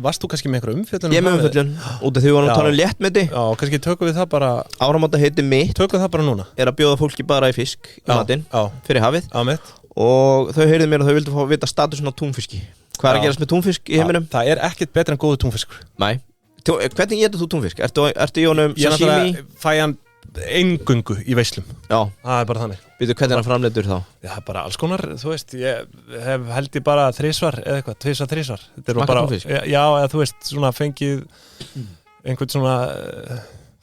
[SPEAKER 1] varst þú kannski með einhverjum umfjöllun?
[SPEAKER 2] Ég með umfjöllun, út af því við varum að tala léttmeti.
[SPEAKER 1] Já, kannski tökum við það bara.
[SPEAKER 2] Áramóta heiti mitt.
[SPEAKER 1] Tökum það bara núna.
[SPEAKER 2] Að bjóða fólki bara í fisk í matinn fyrir hafið.
[SPEAKER 1] Já, mitt.
[SPEAKER 2] Og þau heyrðu mér að þau vildu fá að vita statusin á túnfiski. Hvað að gerast með túnfisk í heiminum?
[SPEAKER 1] Það ekkert betra en góður túnfiskur.
[SPEAKER 2] Nei. Hvernig étur þú túnfisk? Ertu í honum sashimi?
[SPEAKER 1] Ég fæ hann eingöngu í veislum.
[SPEAKER 2] Já.
[SPEAKER 1] Það bara þannig.
[SPEAKER 2] Býtu, hvernig hann framleiddur þá?
[SPEAKER 1] Já, bara alls konar, þú veist, ég held ég bara 3 eða eitthvað, 2-3.
[SPEAKER 2] Smakka túnfisk?
[SPEAKER 1] Já, eða þú veist, svona fengið einhvern svona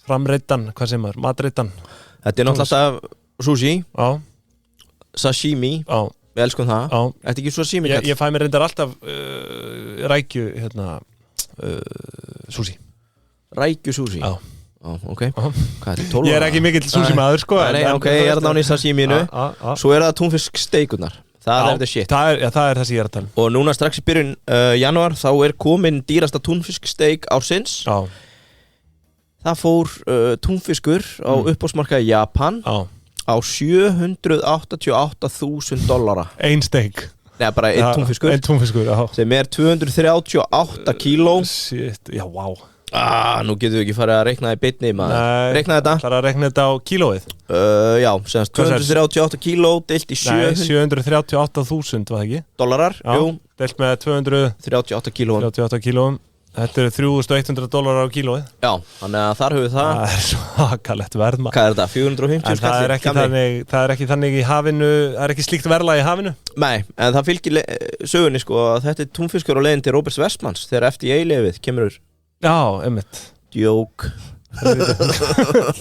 [SPEAKER 1] framreiddan, hvað segir maður, matreiddan.
[SPEAKER 2] Þetta náttúrulega sushi.
[SPEAKER 1] Já.
[SPEAKER 2] Sashimi.
[SPEAKER 1] Já.
[SPEAKER 2] Við elskum það.
[SPEAKER 1] Já.
[SPEAKER 2] Þetta ekki sashimi kall?
[SPEAKER 1] Ég fæ mér reyndar alltaf rækju, sushi.
[SPEAKER 2] Rækju sushi?
[SPEAKER 1] Já.
[SPEAKER 2] Ok. Hvað er 12?
[SPEAKER 1] Ég ekki mikill sushi maður, sko.
[SPEAKER 2] Nei, ok, ég að náni í sashiminu. Svo það túnfisksteikunar. Það þetta shit.
[SPEAKER 1] Það það sem ég að tala.
[SPEAKER 2] Og núna strax í byrjun janúar þá komin dýrasta túnfisksteik ársins.
[SPEAKER 1] Já.
[SPEAKER 2] Það fór túnfiskur á uppboðsmarkaði Japan á $788,000.
[SPEAKER 1] Ein steik.
[SPEAKER 2] Nei, bara einn túnfiskur.
[SPEAKER 1] Einn túnfiskur, já.
[SPEAKER 2] Sem 238 kíló.
[SPEAKER 1] Shit, já, vá.
[SPEAKER 2] Nú getum við ekki farið að reikna í beinni maður. Reikna þetta.
[SPEAKER 1] Það að reikna þetta á kílóið.
[SPEAKER 2] Já, semast 238 kíló deilt í
[SPEAKER 1] 738.000 var það ekki?
[SPEAKER 2] Dollarar, jú.
[SPEAKER 1] Deilt með 238 kílóum. Þetta eru $3,100 á kílóið.
[SPEAKER 2] Já, þannig að þar höfum við það.
[SPEAKER 1] Það svakalegt verð maður.
[SPEAKER 2] Hvað þetta, 450
[SPEAKER 1] skall? Það ekki þannig í hafinu, það ekki slíkt verðlag í hafinu?
[SPEAKER 2] Nei, en það fylgir sögunni sko að þetta túnfiskur á leiðin til Róberts Westmans þegar FDA-leyfið kemur.
[SPEAKER 1] Já, einmitt.
[SPEAKER 2] Djók.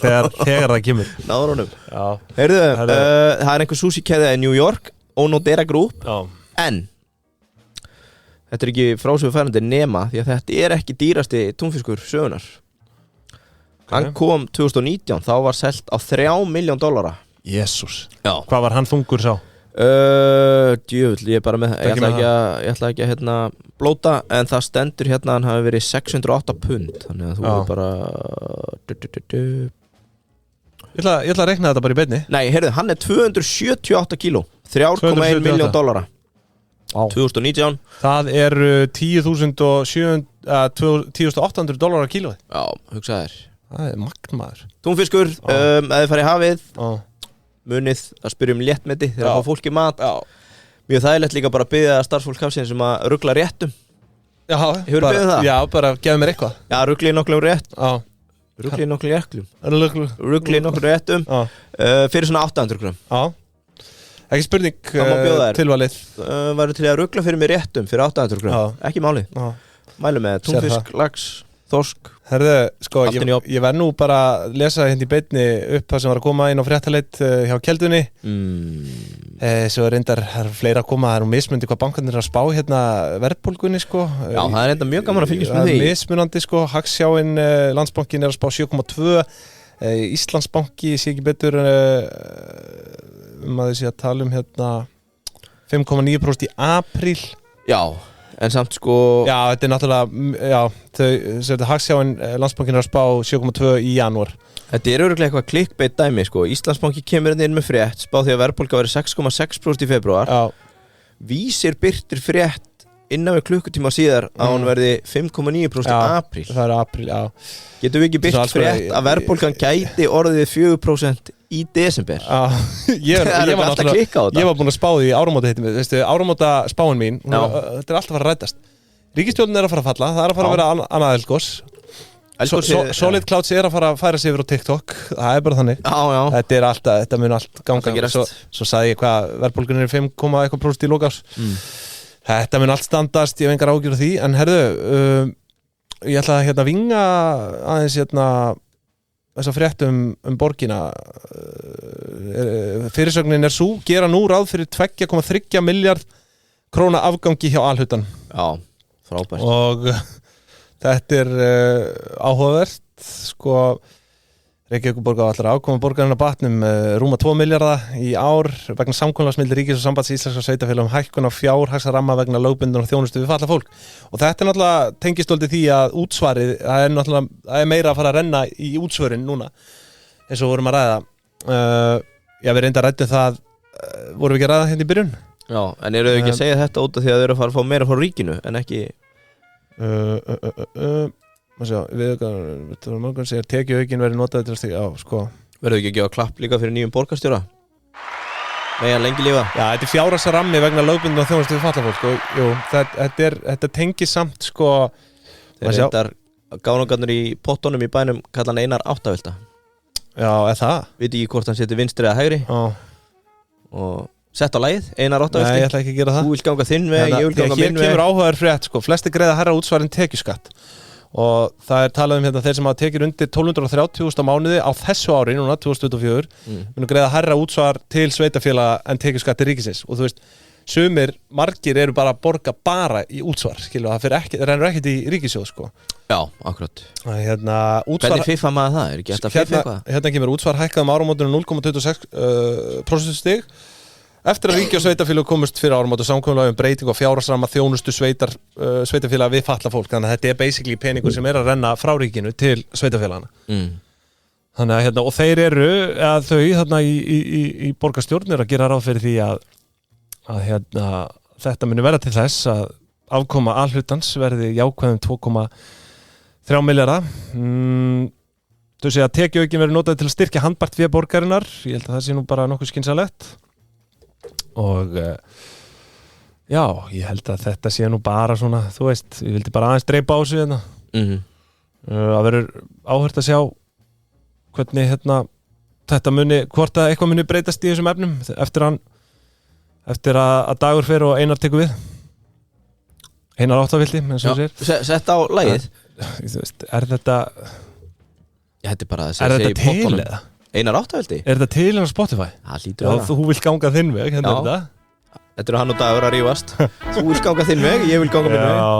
[SPEAKER 1] þegar það kemur.
[SPEAKER 2] Náður honum. Já. Heyrðu, það einhver sushi-keðja í New York, Onodera Group.
[SPEAKER 1] Já.
[SPEAKER 2] En þetta ekki frásögufærandi nema því að þetta ekki dýrasti túnfiskur sögunar. Hann kom 2019, þá var selt á $3 million.
[SPEAKER 1] Jesús.
[SPEAKER 2] Já.
[SPEAKER 1] Hvað var hann þungur sá?
[SPEAKER 2] Djöfull, ég bara með ég ætla ekki að blóta, en það stendur hérna hann hafi verið 608 pund, þannig að þú er bara
[SPEAKER 1] Ég ætla að reikna þetta bara í beinni.
[SPEAKER 2] Nei, heyrðu, hann 278 kíló, $3,1 million. 2019.
[SPEAKER 1] Það $10,800 á kílóið.
[SPEAKER 2] Já, hugsa þér.
[SPEAKER 1] Það magnmaður.
[SPEAKER 2] Túnfiskur, ef þið farið í hafið, munið að spyrja léttmeti þegar að fá fólki mat. Mjög þægilegt líka bara að biðja starfsfólk hafsins sem að rugla réttum.
[SPEAKER 1] Já,
[SPEAKER 2] hefur þú biðið það?
[SPEAKER 1] Já, bara gefið mér eitthvað.
[SPEAKER 2] Já, ruglið nokklu rétt.
[SPEAKER 1] Já.
[SPEAKER 2] Ruglið nokklu réttum. Fyrir svona 800 gram.
[SPEAKER 1] Já. Ekki spurning tilvalið.
[SPEAKER 2] Væru til að ruggla fyrir mig réttum fyrir 800 gram. Ekki máli. Mælum með túnfisk, lax, þorsk.
[SPEAKER 1] Herðu, sko, ég verð nú bara að lesa hérna í beinni upp það sem var að koma inn á fréttaleit hjá Keldunni. Svo reyndar, það er fleira að koma, það er nú mismundi hvað bankarnir er að spá hérna verðbólgunni, sko.
[SPEAKER 2] Já, það er enda mjög gaman að fylgjast með því.
[SPEAKER 1] Það er mismunandi, sko, Hagsjáin, Landsbankin er að spá 7,2, Íslandsbanki sé ekki betur að þessi að tala hérna 5,9% í apríl.
[SPEAKER 2] Já, en samt sko...
[SPEAKER 1] Já, þetta er náttúrulega, já, Hagsjáin, Landsbankin er að spá 7,2 í janúar.
[SPEAKER 2] Þetta er örugglega eitthvað clickbait dæmi, sko. Íslandsbanki kemur inn með frétt, spá því að verðbólga verið 6,6% í febrúar.
[SPEAKER 1] Já.
[SPEAKER 2] Vísir birtir frétt innan við klukkutíma síðar að hún verði 5,9% í apríl.
[SPEAKER 1] Það er apríl, já.
[SPEAKER 2] Getum við ekki birt frétt að verðbólgan gæti orðið 4% í desember?
[SPEAKER 1] Já, ég var alltaf klikka á þetta. Ég var búin að spá því áramóta heitum við, veistu, áramóta spáin mín, þetta er alltaf að fara að rætast. Ríkisstjórnin er að fara að falla, það er að fara að vera annað eldgos. Solid Clouds er að fara að færa sig yfir á TikTok, það er bara þannig.
[SPEAKER 2] Já.
[SPEAKER 1] Þetta er alltaf, þetta mun allt ganga. Svo sagði ég hvað verðbólgan er 5,1% í lokás. Þetta mun allt standast, ég hef engar ágjur á því, en herðu, ég ætla að vinga aðeins þessa frétt borgina. Fyrirsögnin er sú, gera nú ráð fyrir 2,3 miljard króna afgangi hjá alhutan.
[SPEAKER 2] Já, frábært.
[SPEAKER 1] Og þetta er áhugavert, sko. Reykjavíkurborg á allra afkoma borgarinnar batnum rúma 2 milljarða í ár vegna samkomulags milli ríkis og sambands íslenskra sveitarfélögum hækkun á fjárhagsramma vegna lögbundinnar þjónustu við fatlað fólk. Og þetta er náttúrulega tengist dálítið því að útsvarið, það er meira að fara að renna í útsvörin núna eins og vorum að ræða. Við reynda að ræddu það, vorum við ekki að ræða hérna í byrjun?
[SPEAKER 2] Já, en eru þau ekki að segja þetta út af því að þau eru að fara að fá meira frá ríkinu en ekki...
[SPEAKER 1] Við morgun segir tekjuaukin verið notaði til að stíga á, sko.
[SPEAKER 2] Verður ekki að gefa klapp líka fyrir nýjum borgarstjóra? Megin lengi lífa?
[SPEAKER 1] Já, þetta er fjárhagsrammi vegna lögbundinnar þjónustu við fatlað fólk, sko. Jú, þetta tengir samt, sko.
[SPEAKER 2] Þeir reyndar gánugarnir í pottunum í bænum kalla hann Einar Áttavilda.
[SPEAKER 1] Já, eða það?
[SPEAKER 2] Veit ekki hvort hann setur vinstri eða hægri.
[SPEAKER 1] Já.
[SPEAKER 2] Og sett á lagið, Einar Áttavildi.
[SPEAKER 1] Nei, ég ætla ekki að gera það.
[SPEAKER 2] Þú vilt ganga þinn veg, ég vil ganga minn veg.
[SPEAKER 1] Hér kemur áhugaður frétt, sko. Flesti greiða hærra útsvar en tekjuskatt. Og það er talað hérna þeir sem hafa tekið undir 1230.000 á mánuði á þessu ári, núna 2024, munu greiða hærra útsvar til sveitafélaga en tekjuskatt til ríkisins. Og þú veist, margir eru bara að borga bara í útsvar, skilur, það rennur ekkert í ríkissjóð, sko.
[SPEAKER 2] Já, akkurat.
[SPEAKER 1] Útsvar,
[SPEAKER 2] hvernig fiffa maður það? Er ekki þetta fiffa eitthvað?
[SPEAKER 1] Hérna kemur útsvar hækkað áramótinu 0,26% stig. Eftir að ríki og sveitafélag komust fyrir áramót og samkomulag breyting og fjárhagsramma þjónustu sveitafélag við fatlað fólk. Þannig að þetta er basically peningur sem er að renna frá ríkinu til sveitafélagana. Þannig að og þeir eru, þau þarna í borgarstjórn eru að gera ráð fyrir því að þetta muni vera til þess að afkoma alhlutans verði jákvæðum 2,3 milljarða. Þau segja að tekjuaukin verði notað til að styrkja handbært fyrir borgarinnar. Ég held að það sé nú bara nokkuð skynsamlegt. Og já, ég held að þetta sé nú bara svona, þú veist, ég vildi bara aðeins dreipa á sig hérna. Það verður áhört að sjá hvernig þetta muni, hvort að eitthvað muni breytast í þessum efnum eftir að Dagur fer og Einar tekur við. Einar Áttavildi, eins og þú segir.
[SPEAKER 2] Sett á lagið.
[SPEAKER 1] Þú veist, er þetta
[SPEAKER 2] bara að
[SPEAKER 1] segja í pottunum? Eða?
[SPEAKER 2] Einar Áttavildi?
[SPEAKER 1] Er þetta til á Spotify?
[SPEAKER 2] Það lítur að
[SPEAKER 1] þú vilt ganga þinn veg, hérna er þetta.
[SPEAKER 2] Þetta eru hann og Dagur að rífast. Þú vilt ganga þinn veg, ég vil ganga minn veg.
[SPEAKER 1] Já,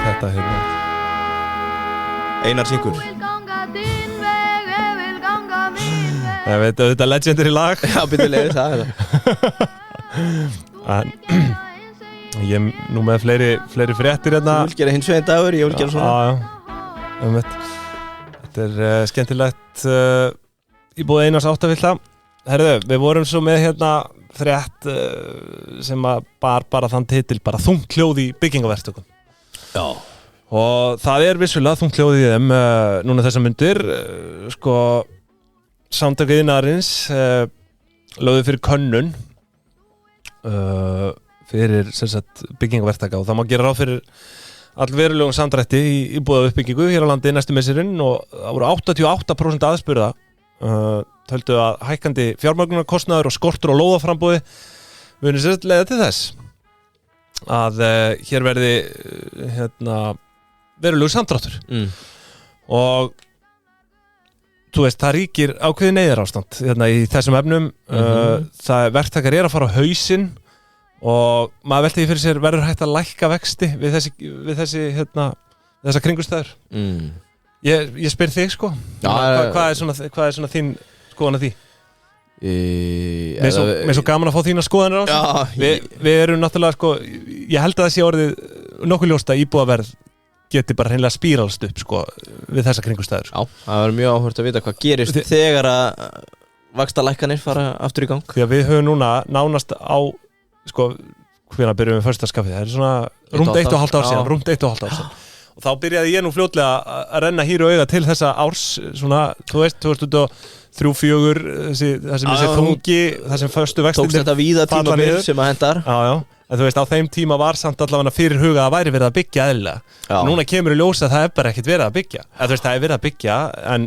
[SPEAKER 1] þetta hérna.
[SPEAKER 2] Einar syngur.
[SPEAKER 1] Ég veit að þetta er legendary lag.
[SPEAKER 2] Já, byrjulegis, það er
[SPEAKER 1] það. Ég er nú með fleiri fréttir hérna.
[SPEAKER 2] Þú vil gera hins veginn Dagur, ég vil gera svona.
[SPEAKER 1] Þetta er skemmtilegt í búið Einars Áttavilda. Herðu, við vorum svo með hérna frétt sem bar bara þann titil, bara þungt hljóð í byggingaverktökum.
[SPEAKER 2] Já.
[SPEAKER 1] Og það er vissulega þungt hljóð í þeim núna þessar mundir. Sko, Samtök iðnaðarins lögðu fyrir könnun fyrir byggingaverktaka og það má gera ráð fyrir allverulegum samdrætti í búið uppbyggingu hér á landi næstu misserinn og það voru 88% aðspurða töldu að hækkandi fjármögnunarkostnaður og skortur og lóðaframboði muni leiða til þess að hér verði verulegur samdráttur og þú veist, það ríkir ákveðið neyðarástand hérna í þessum efnum það verktakar að fara á hausinn og maður velti því fyrir sér verður hægt að lækka vexti við þessa kringustæður ég spyr þig sko hvað er svona þín skoðan af því? Mér svo gaman að fá þína skoðanir á þessu við erum náttúrulega sko ég held að það sé orðið nokkuð ljóst að íbúðaverð geti bara hreinlega spíralst upp sko við þessa kringustæður sko.
[SPEAKER 2] Já, það verður mjög áhugavert að vita hvað gerist þegar að vaxtalækkanir fara aftur í gang.
[SPEAKER 1] Því að við höfum núna nánast á sko hvenær byrjum við fyrsta skafið, það er svona rúmt 1,5 ár síðan og þá byrjaði ég nú fljótlega að renna hýr og auga til þessa árs svona, þú veist, 2003-2004 þessi þungi, þessum förstu vextir
[SPEAKER 2] tókst þetta víða tímabil sem að hendar
[SPEAKER 1] en þú veist, á þeim tíma var samt allavega fyrir huga að væri verið að byggja eðlilega núna kemur í ljós að það er bara ekkert verið að byggja þú veist, það er verið að byggja en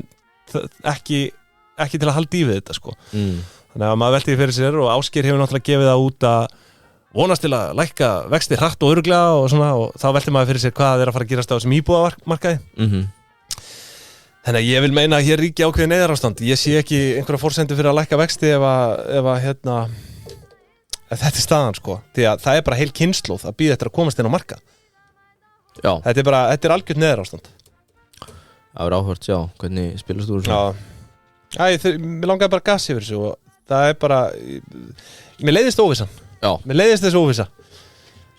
[SPEAKER 1] ekki til að halda í við þetta sko þannig að maður velti fyrir sér og Ásgeir hefur náttúrulega gefið það út að vonast til að lækka vexti hratt og örugglega og svona og þá velti maður fyrir sér hvað er að fara að gerast á þessum íbúðamarkaði þannig að ég vil meina að hér ríki ákveðið neyðarástand ég sé ekki einhverja forsendu fyrir að lækka vexti ef þetta er staðan sko því að það er bara heil kynslóð að bíða eftir að komast inn á markað þetta er algjört neyðarástand
[SPEAKER 2] Það er áhört, já, hvernig spilast þú
[SPEAKER 1] mér langaði bara gas yfir þessu og það er bara mér leiðist óvissan mér leiðist þessu óvissa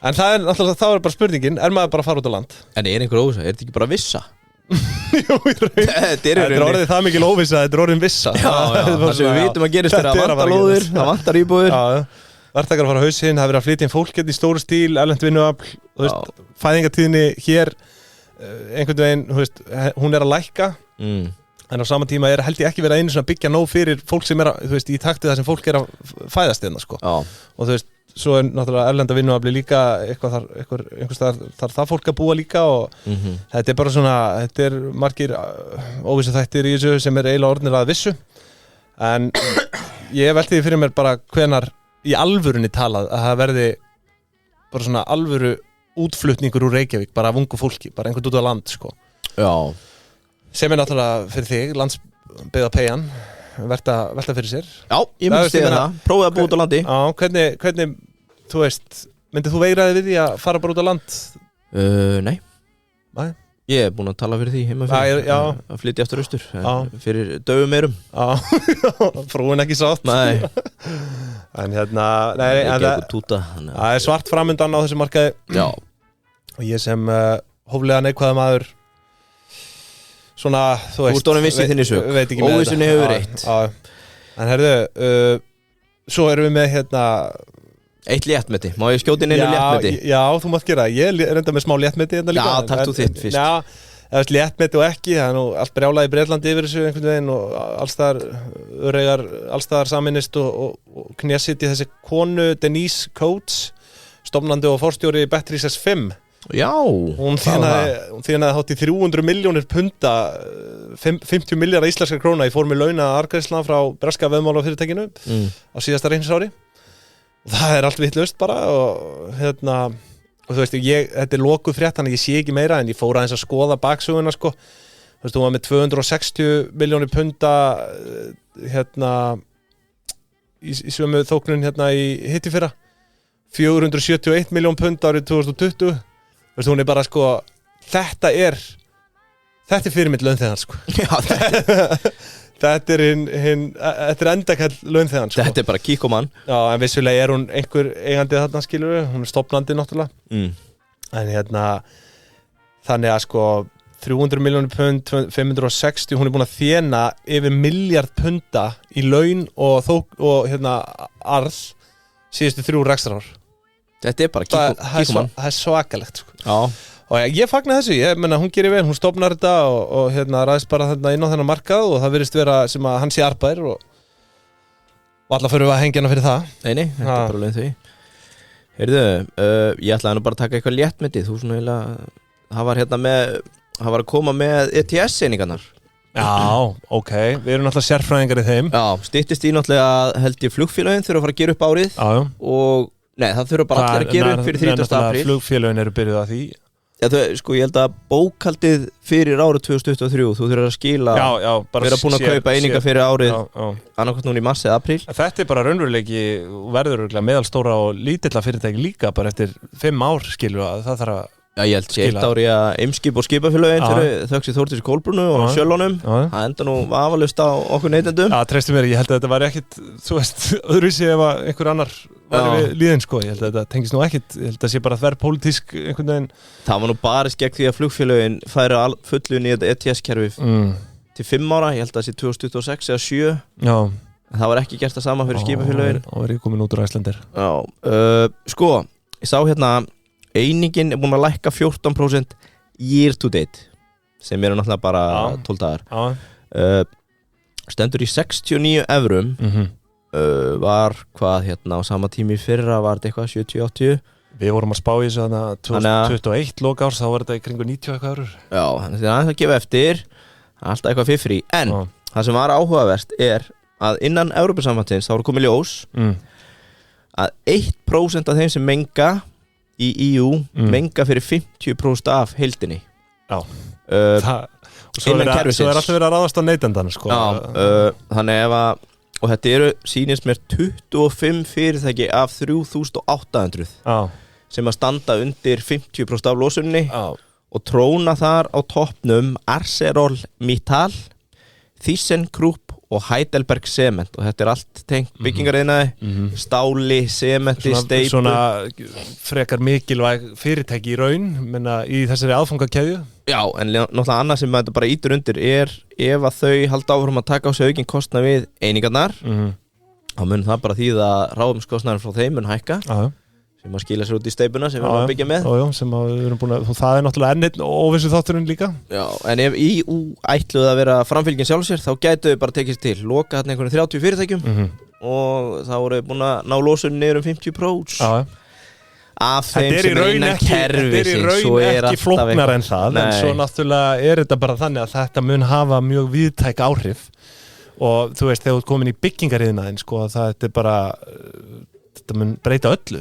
[SPEAKER 1] en það er náttúrulega, þá er bara spurningin er maður bara að fara út á land
[SPEAKER 2] en er einhver óvissa, er þetta ekki bara vissa?
[SPEAKER 1] Jú, þetta er orðið það mikil óvissa þetta er orðin vissa
[SPEAKER 2] það sem við vitum að gerist er að vantar lóðir það vantar íbúðir
[SPEAKER 1] verktakar að fara á hausinn, það er verið að flytja inn fólk í stóru stíl, erlent vinnuafl fæðingartíðinni hér einhvern veginn, hún er að lækka en á sama tíma held ég ekki verið að einu svona byggja nóg fyrir fólk sem í takti það sem fólk er að fæðast hérna sko og svo er náttúrulega erlenda vinnuafli líka einhvers þar það fólk að búa líka og þetta er bara svona, þetta er margir óvissu þættir í þessu sem er eiginlega orðnir að vissu en ég velti því fyrir mér bara hvenar í alvörunni talað að það verði bara svona alvöru útflutningur úr Reykjavík bara af ungu fólki, bara einhvern út á land sko sem er náttúrulega fyrir þig, landsbyggða peyjan velta fyrir sér
[SPEAKER 2] Já, ég myndi stiga það, prófið að búa út á landi
[SPEAKER 1] Já, hvernig, þú veist myndið þú veigraði við því að fara bara út á land?
[SPEAKER 2] Nei Ég er búin að tala fyrir því heima fyrir að flytja eftir austur fyrir dögum meirum
[SPEAKER 1] Frúin ekki sátt
[SPEAKER 2] Nei
[SPEAKER 1] En það er svart framundan á þessu markaði
[SPEAKER 2] Já
[SPEAKER 1] og ég sem hóflega neikvæða maður svona, þú veist
[SPEAKER 2] Úr vissi þinni sög, óvissunni hefur reitt
[SPEAKER 1] En herðu svo erum við með
[SPEAKER 2] eitt léttmeti, má ég skjóti inn einu léttmeti?
[SPEAKER 1] Já, þú mátt gera, ég er enda með smá léttmeti líka,
[SPEAKER 2] Já, takk þú þitt fyrst
[SPEAKER 1] Já, léttmeti og ekki, það er nú allt brjálaði í Bretlandi yfir þessu einhvern veginn og allstaðar saminist og knésiti þessi konu Denise Coates stofnandi og forstjóri Batteries S5
[SPEAKER 2] Já
[SPEAKER 1] Hún þínaði hátt í 300 milljónir punda 50 milljarða íslenskar króna í formi launa arðgreiðslna frá breska veðmálafyrirtækinu á síðasta reikningsári og það er allt vitlaust bara og og þú veist, þetta er lokuð frétt þannig að ég sé ekki meira en ég fór aðeins að skoða baksöguna sko þú veist, hún var með 260 milljónir punda í sömu þóknun í hittifyrra 471 miljón pund árið 2020 þú veist, hún er bara sko þetta er fyrirmynd launþegar sko þetta er endakall launþegar sko.
[SPEAKER 2] Þetta er bara kíkomann
[SPEAKER 1] Já, en vissulega er hún einhver eigandi þarna skilur hún er stofnandi náttúrulega en þannig að sko 300 milljónir pund 560, hún er búin að þéna yfir miljard punda í laun og arð síðustu 3 rekstrarár
[SPEAKER 2] Þetta er bara kíkomann
[SPEAKER 1] Það er svakalegt sko.
[SPEAKER 2] Já
[SPEAKER 1] Og ég fagna þessu, ég menna hún gerir vel, hún stofnar þetta og ræðist bara inn á þennan markað og það virðist vera sem að hann sé arbær og alla fyrir að hengja hana fyrir það
[SPEAKER 2] Nei, þetta er bara leið því Heyrðu, ég ætlaði nú bara að taka eitthvað léttmeti þú svona eiginlega, það var að koma með ETS-einingarnar
[SPEAKER 1] Já, ok, við erum náttúrulega sérfræðingar í þeim
[SPEAKER 2] Já, styttist í náttúrulega held ég flugfélögin þurfa að fara að gera upp árið og Nei, það þurfa bara allir að gera upp fyrir 30. apríl
[SPEAKER 1] Flugfélögin eru byrjuð að því
[SPEAKER 2] Sko, ég held að bókaldið fyrir árið 2023 þú þurfir að skila vera búin að kaupa eininga fyrir árið annarkvæmt núna í mars eða apríl.
[SPEAKER 1] Þetta er bara raunveruleiki verður meðalstóra og lítilla fyrirtæki líka bara eftir 5 ár skilur að það þarf að
[SPEAKER 2] ég held sé 1 ári að Eimskip og skipafélögin fyrir þöggs í Þórdísi Kolbrúnu og Sjölunum það enda nú vafalaust á okkur neytendum.
[SPEAKER 1] Já, treystu mér, ég held að þetta var ekkit þú veist, öðruvísi ef að einhver annar var við líðin sko, ég held að þetta tengist nú ekkit ég held að það sé bara þverrpólitísk einhvern veginn.
[SPEAKER 2] Það var nú barist gegn því að flugfélögin færi fullu í þetta ETS-kerfi til 5 ára, ég held að það sé 2026 eða 7 en það var ekki gert það sama fyrir skipafélögin.
[SPEAKER 1] Og verið komin út úr Icelandair.
[SPEAKER 2] Sko, ég sá hérna einingin er búin að lækka 14% year to date sem eru náttúrulega bara 12 dagar stendur í 69 evrum var hvað hérna á sama tími fyrra var þetta eitthvað 70-80
[SPEAKER 1] Við vorum að spá í þessu þannig að 2021 lokárs þá var þetta í kringu 90 eitthvað eurur.
[SPEAKER 2] Já, þannig að það gefa eftir alltaf eitthvað fyrri en það sem var áhugaverst er að innan Evrópusambandsins þá voru komið ljós að 1% af þeim sem menga í EU menga fyrir 50% af heildinni.
[SPEAKER 1] Já. Svo er alltaf verið að ráðast á neytendan sko.
[SPEAKER 2] Þannig ef að og þetta eru sýnist mér 25 fyrirtæki af 3800 sem að standa undir 50% af losunni og tróna þar á toppnum ArcelorMittal, ThyssenKrupp og Heidelberg Cement og þetta er allt tengt byggingariðnaði stáli, sementi, steypu
[SPEAKER 1] svona frekar mikilvæg fyrirtæki í raun menna í þessari aðfangakeðju.
[SPEAKER 2] Já, en náttúrulega annað sem þetta bara ítur undir er ef að þau halda áfram að taka á sig aukinn kostnað við einingarnar þá mun það bara þýða ráðumskostnaðurinn frá þeim mun hækka sem að skila sér út í steipuna sem við erum að byggja með
[SPEAKER 1] sem að við erum búin að það er náttúrulega enn óvissu þátturinn líka.
[SPEAKER 2] Já, en ef EU ætluðu að vera framfylgin sjálf sér þá gætu þau bara tekist til loka hérna einhvern 30 fyrirtækjum og þá voru þau búin að ná losun niður 50% af þeim sem er innan kerfi
[SPEAKER 1] þetta er í raun ekki flóknar en það en svo náttúrulega er þetta bara þannig að þetta mun hafa mjög víðtæk áhrif og þú veist þegar þú ert komin í byggingariðnaðinn sko það er bara þetta mun breyta öllu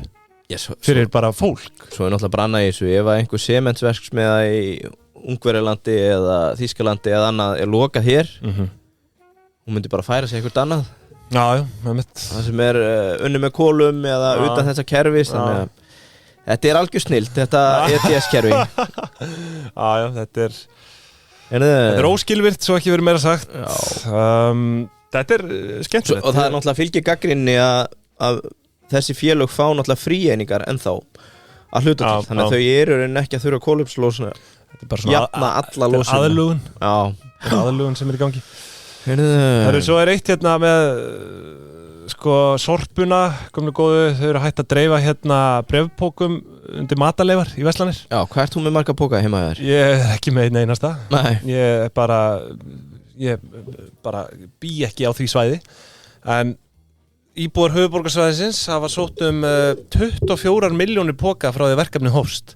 [SPEAKER 1] fyrir bara fólk.
[SPEAKER 2] Svo er náttúrulega branna í þessu ef að einhver sementsverksmiðja í Ungverjalandi eða Þýskalandi eða annað er lokað hér hún myndi bara færa sig eitthvað annað það sem er unni með kolum eða utan þessa kerfis þannig að þetta er algjör snilt, þetta ETS-kerfi.
[SPEAKER 1] Þetta er óskilvirt, svo ekki verið meira sagt. Þetta er skemmtilegt.
[SPEAKER 2] Og það er náttúrulega fylgir gagnrýni að þessi félög fá náttúrulega fríeiningar ennþá að hluta til. Þannig að þau eru ekki að þurfa kólefnislósun jafna alla lósun.
[SPEAKER 1] Aðlugun sem er í gangi. Svo er eitt hérna með sko sorpuna kominu góðu, þau eru hægt að dreifa hérna brefpókum undir mataleifar í verslanir.
[SPEAKER 2] Já, hvað ert þú með marga póka heima þér?
[SPEAKER 1] Ég er ekki með einn einasta.
[SPEAKER 2] Nei.
[SPEAKER 1] Ég bara bý ekki á því svæði en íbúar höfuðborgarsvæðisins hafa sótt 24 milljónir póka frá því verkefni hófst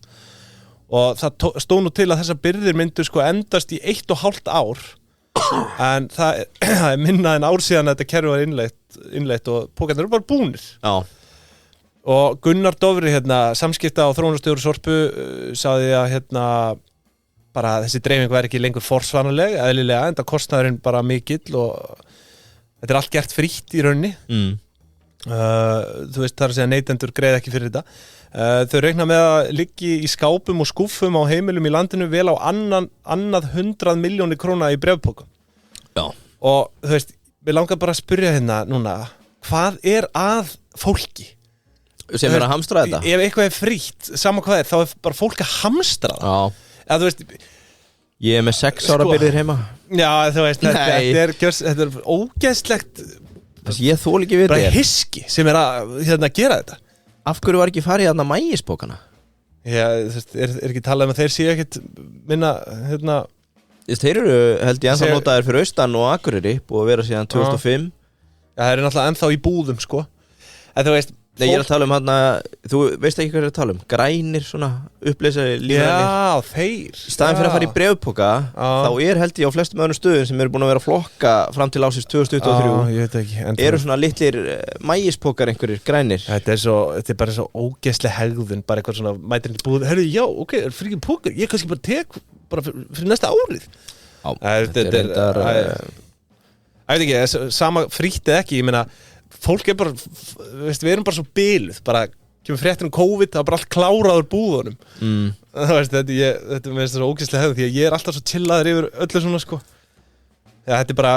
[SPEAKER 1] og það stóð nú til að þessar birgðir myndu sko endast í 1,5 ár en það er minna en ár síðan að þetta kerfi var innleitt og pókarnir eru bara búnir.
[SPEAKER 2] Já.
[SPEAKER 1] Og Gunnar Dofri hérna, samskipta og þróunarstjóri Sorpu sagði að hérna bara þessi dreifing var ekki lengur forsvaranleg eðlilega, enda kostnaðurinn bara mikill og þetta er allt gert frítt í rauninni. Þú veist það er að segja neytendur greiða ekki fyrir þetta. Þau reikna með að liggi í skápum og skúffum á heimilum í landinu vel á annað 100 milljónir króna í bréfpókum.
[SPEAKER 2] Já.
[SPEAKER 1] Og þú veist, við langar bara að spyrja hérna núna, hvað er að fólki?
[SPEAKER 2] Sem er að hamstra þetta?
[SPEAKER 1] Ef eitthvað er frítt, sama hvað er, þá er bara fólk að hamstra það.
[SPEAKER 2] Já.
[SPEAKER 1] Eða þú veist...
[SPEAKER 2] Ég er með 6 ára byrðir heima.
[SPEAKER 1] Já, þú veist, þetta er ógeðslegt...
[SPEAKER 2] Ég þól ekki við þetta.
[SPEAKER 1] Bara hiski sem er að hérna, gera þetta.
[SPEAKER 2] Af hverju var ekki farið þarna mægispókana?
[SPEAKER 1] Já, þú veist, er ekki talað um að þeir séu ekkit minna, hérna...
[SPEAKER 2] Þeir eru, held ég, ennþá notaðir fyrir Austan og Akureyri, búið að vera síðan 2005.
[SPEAKER 1] Já, það eru náttúrulega ennþá í búðum, sko. En þú veist,
[SPEAKER 2] Nei, ég að tala hérna, þú veist ekki hvað ég að tala grænir svona uppleysaði lífrænir.
[SPEAKER 1] Já, þeir
[SPEAKER 2] Staðan fyrir að fara í bréfpoka þá held ég á flestum öðrum stöðum sem eru búin að vera að flokka fram til ásins 2023
[SPEAKER 1] ég veit ekki
[SPEAKER 2] eru svona litlir mægispokar einhverjir grænir.
[SPEAKER 1] Þetta er bara svo ógeðsleg hegðun, bara eitthvað svona mætir í búð, herru, já, ok, fyrir ekki póker, ég kannski bara tek bara fyrir næsta árið. Þetta er ég veit ekki, sama frýtt eða ekki, ég meina fólk bara, veist, við erum bara svo biluð, bara kemur fréttin COVID, það bara allt kláraður búðunum. Það veist, þetta með þessu ógeðslega hefð, því að ég er alltaf svo chillaður yfir öllu svona, sko. Já, þetta er bara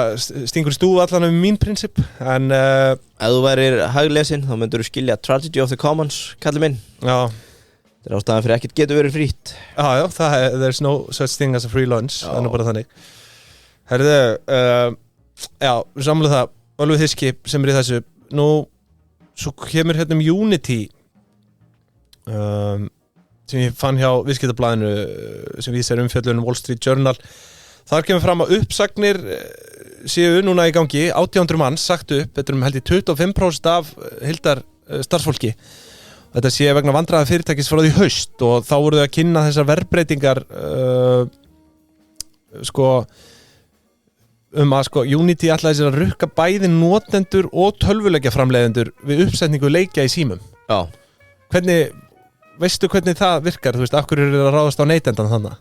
[SPEAKER 1] stingur í stúfu allan með mín prinsip, en
[SPEAKER 2] ef þú værir haglesin, þá myndur þú skilja Tragedy of the Commons, kallir minn.
[SPEAKER 1] Já.
[SPEAKER 2] Þetta er ástæðan fyrir ekkert getur verið frýtt.
[SPEAKER 1] Já, there's no such thing as a free lunch, það er nú bara þannig. Herðu, já, við samluðum það, Ölvi Þiski sem í þessu. Nú, svo kemur hérna Unity sem ég fann hjá Viðskiptablaðinu sem vísar umfjöllunum Wall Street Journal. Þar kemur fram að uppsagnir séu núna í gangi, 1800 manns sagt upp, þetta held ég 25% af heildar starfsfólki. Þetta sé vegna vandræða fyrirtækis frá því haust og þá voru þau að kynna þessar verðbreytingar að Unity ætlaði sér að rukka bæði notendur og tölvuleikjaframleiðendur við uppsetningu leikja í símum.
[SPEAKER 2] Já.
[SPEAKER 1] Veistu hvernig það virkar? Þú veist, af hverju eru að ráðast á neytendan þannig?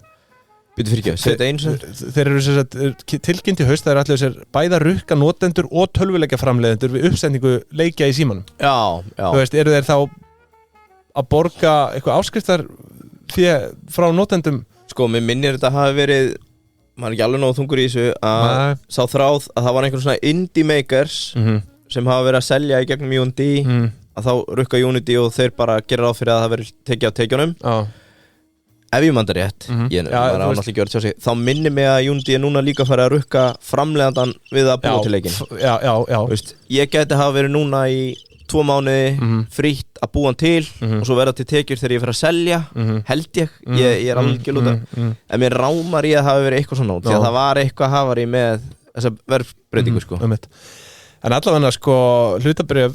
[SPEAKER 2] Býtu fyrir ekki, þetta eins og
[SPEAKER 1] þeir eru tilkynnt í haust, það eru ætlaði sér bæði að rukka notendur og tölvuleikjaframleiðendur við uppsetningu leikja í símanum.
[SPEAKER 2] Já.
[SPEAKER 1] Þú veist, eru þeir þá að borga eitthvað áskriftar frá notendum?
[SPEAKER 2] Sko, mér minnir þetta hafi verið maður er ekki alveg nóg þungur í þessu að sá þráð að það var einhvern svona indie makers sem hafa verið að selja í gegnum Unity að þá rukka Unity og þeir bara gera ráð fyrir að það verið tekið á tekjunum. Ef ég mandar rétt, ég var náttúrulega ekki verið að sjá sig, þá minnir mig að Unity er núna líka að fara að rukka framleiðandan við að búa til leikinn.
[SPEAKER 1] Já.
[SPEAKER 2] Veist, ég geti hafa verið núna í 2 mánuði frítt að búa hann til og svo verða til tekjur þegar ég fer að selja held ég er alveg ekki lúta en mér rámar í að hafa verið eitthvað svona því að það var eitthvað hafari með þessa verðbreytingu sko.
[SPEAKER 1] En allavega sko hlutabréf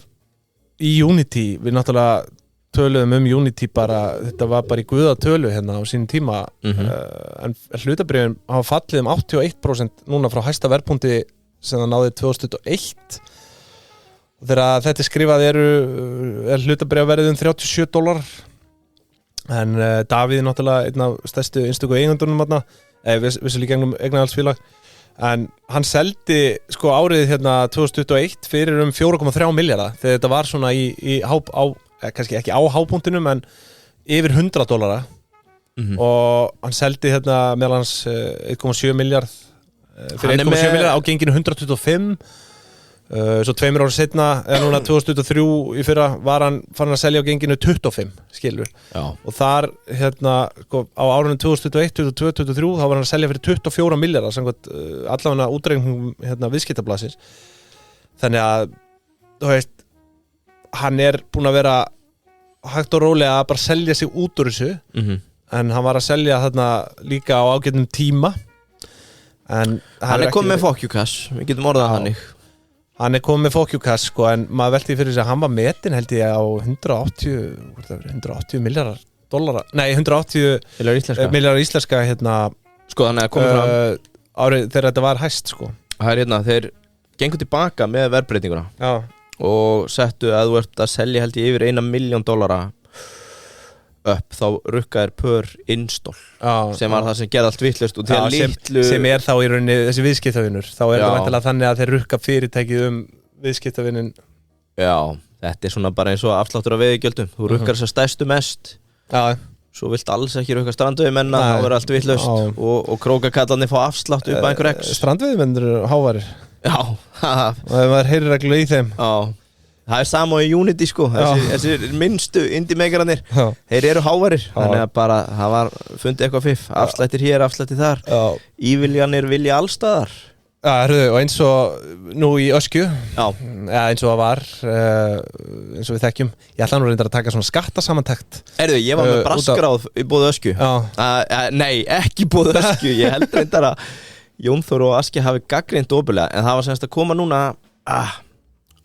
[SPEAKER 1] í Unity, við náttúrulega töluðum Unity bara, þetta var bara í guðatölu hérna á sínum tíma en hlutabréfin hafa fallið 81% núna frá hæsta verðpunkti sem það náði 2001. Þegar þetta skrifað er hlutabréfaverðið $37 en Davíð er náttúrulega einn af stærstu einstöku eigundunum vissulega í gegnum eignarhaldsfélag en hann seldi sko árið hérna 2021 fyrir 4,3 milljarða þegar þetta var svona kannski ekki á hápunktinum en yfir $100 og hann seldi hérna meðal hans 1,7 milljarð fyrir 1,7 milljarð á genginu 125. Svo 2 ára setna eða núna 2023 í fyrra var hann farin að selja á genginu 25 skilur og þar hérna sko, á árunum 2021, 2022, 2023 þá var hann að selja fyrir 24 milljarðar samkvæmt allavega útreikningum hérna Viðskiptablaðsins þannig að þú veist hann er búinn að vera hægt og rólega að bara selja sig út úr þessu en hann var að selja þarna líka á ágætum tíma en
[SPEAKER 2] hann er komið með fokjukass, við getum orðað hannig.
[SPEAKER 1] Hann er komið með fókjúkass sko, en maður velti fyrir sig að hann var metin held ég á 180 milljarðar dollara, nei 180 milljarðar íslenska hérna
[SPEAKER 2] sko þannig að komið fram
[SPEAKER 1] árið þegar þetta var hæst sko.
[SPEAKER 2] Það er hérna, þeir gengur tilbaka með verðbreytinguna og settu að þú ert að selja held ég yfir $1 milljón upp, þá rukkaðir per install sem var það sem gerði allt vitlaust og til litlu
[SPEAKER 1] sem er þá í rauninni þessi viðskiptavinur þá er það væntanlega þannig að þeir rukka fyrirtækið viðskiptavinin.
[SPEAKER 2] Já, þetta er svona bara eins og afsláttur af veiðigjöldum þú rukkar þess að stærstu mest svo vilt alls ekki rukka strandveiðimenn þá verður allt vitlaust og krókakallarnir fá afslátt upp að einhver x
[SPEAKER 1] strandveiðimenn eru hávarir
[SPEAKER 2] og
[SPEAKER 1] maður heyrir reglu í þeim
[SPEAKER 2] það er sama í Unity sko þessi minnstu indie-megararnir þeir eru hávarir þannig að bara það var fundið eitthvað fiff afslættir hér, afslættir þar íviljanir vilja allstaðar
[SPEAKER 1] og eins og nú í Öskju eins og það var eins og við þekkjum ég ætla nú reyndar að taka svona skattasamantekt
[SPEAKER 2] ég var með braskráð í bóði Öskju nei, ekki bóði Öskju ég held reyndar að Jón Þór og Aski hafi gagnrýnt óbúlega en það var semst að koma núna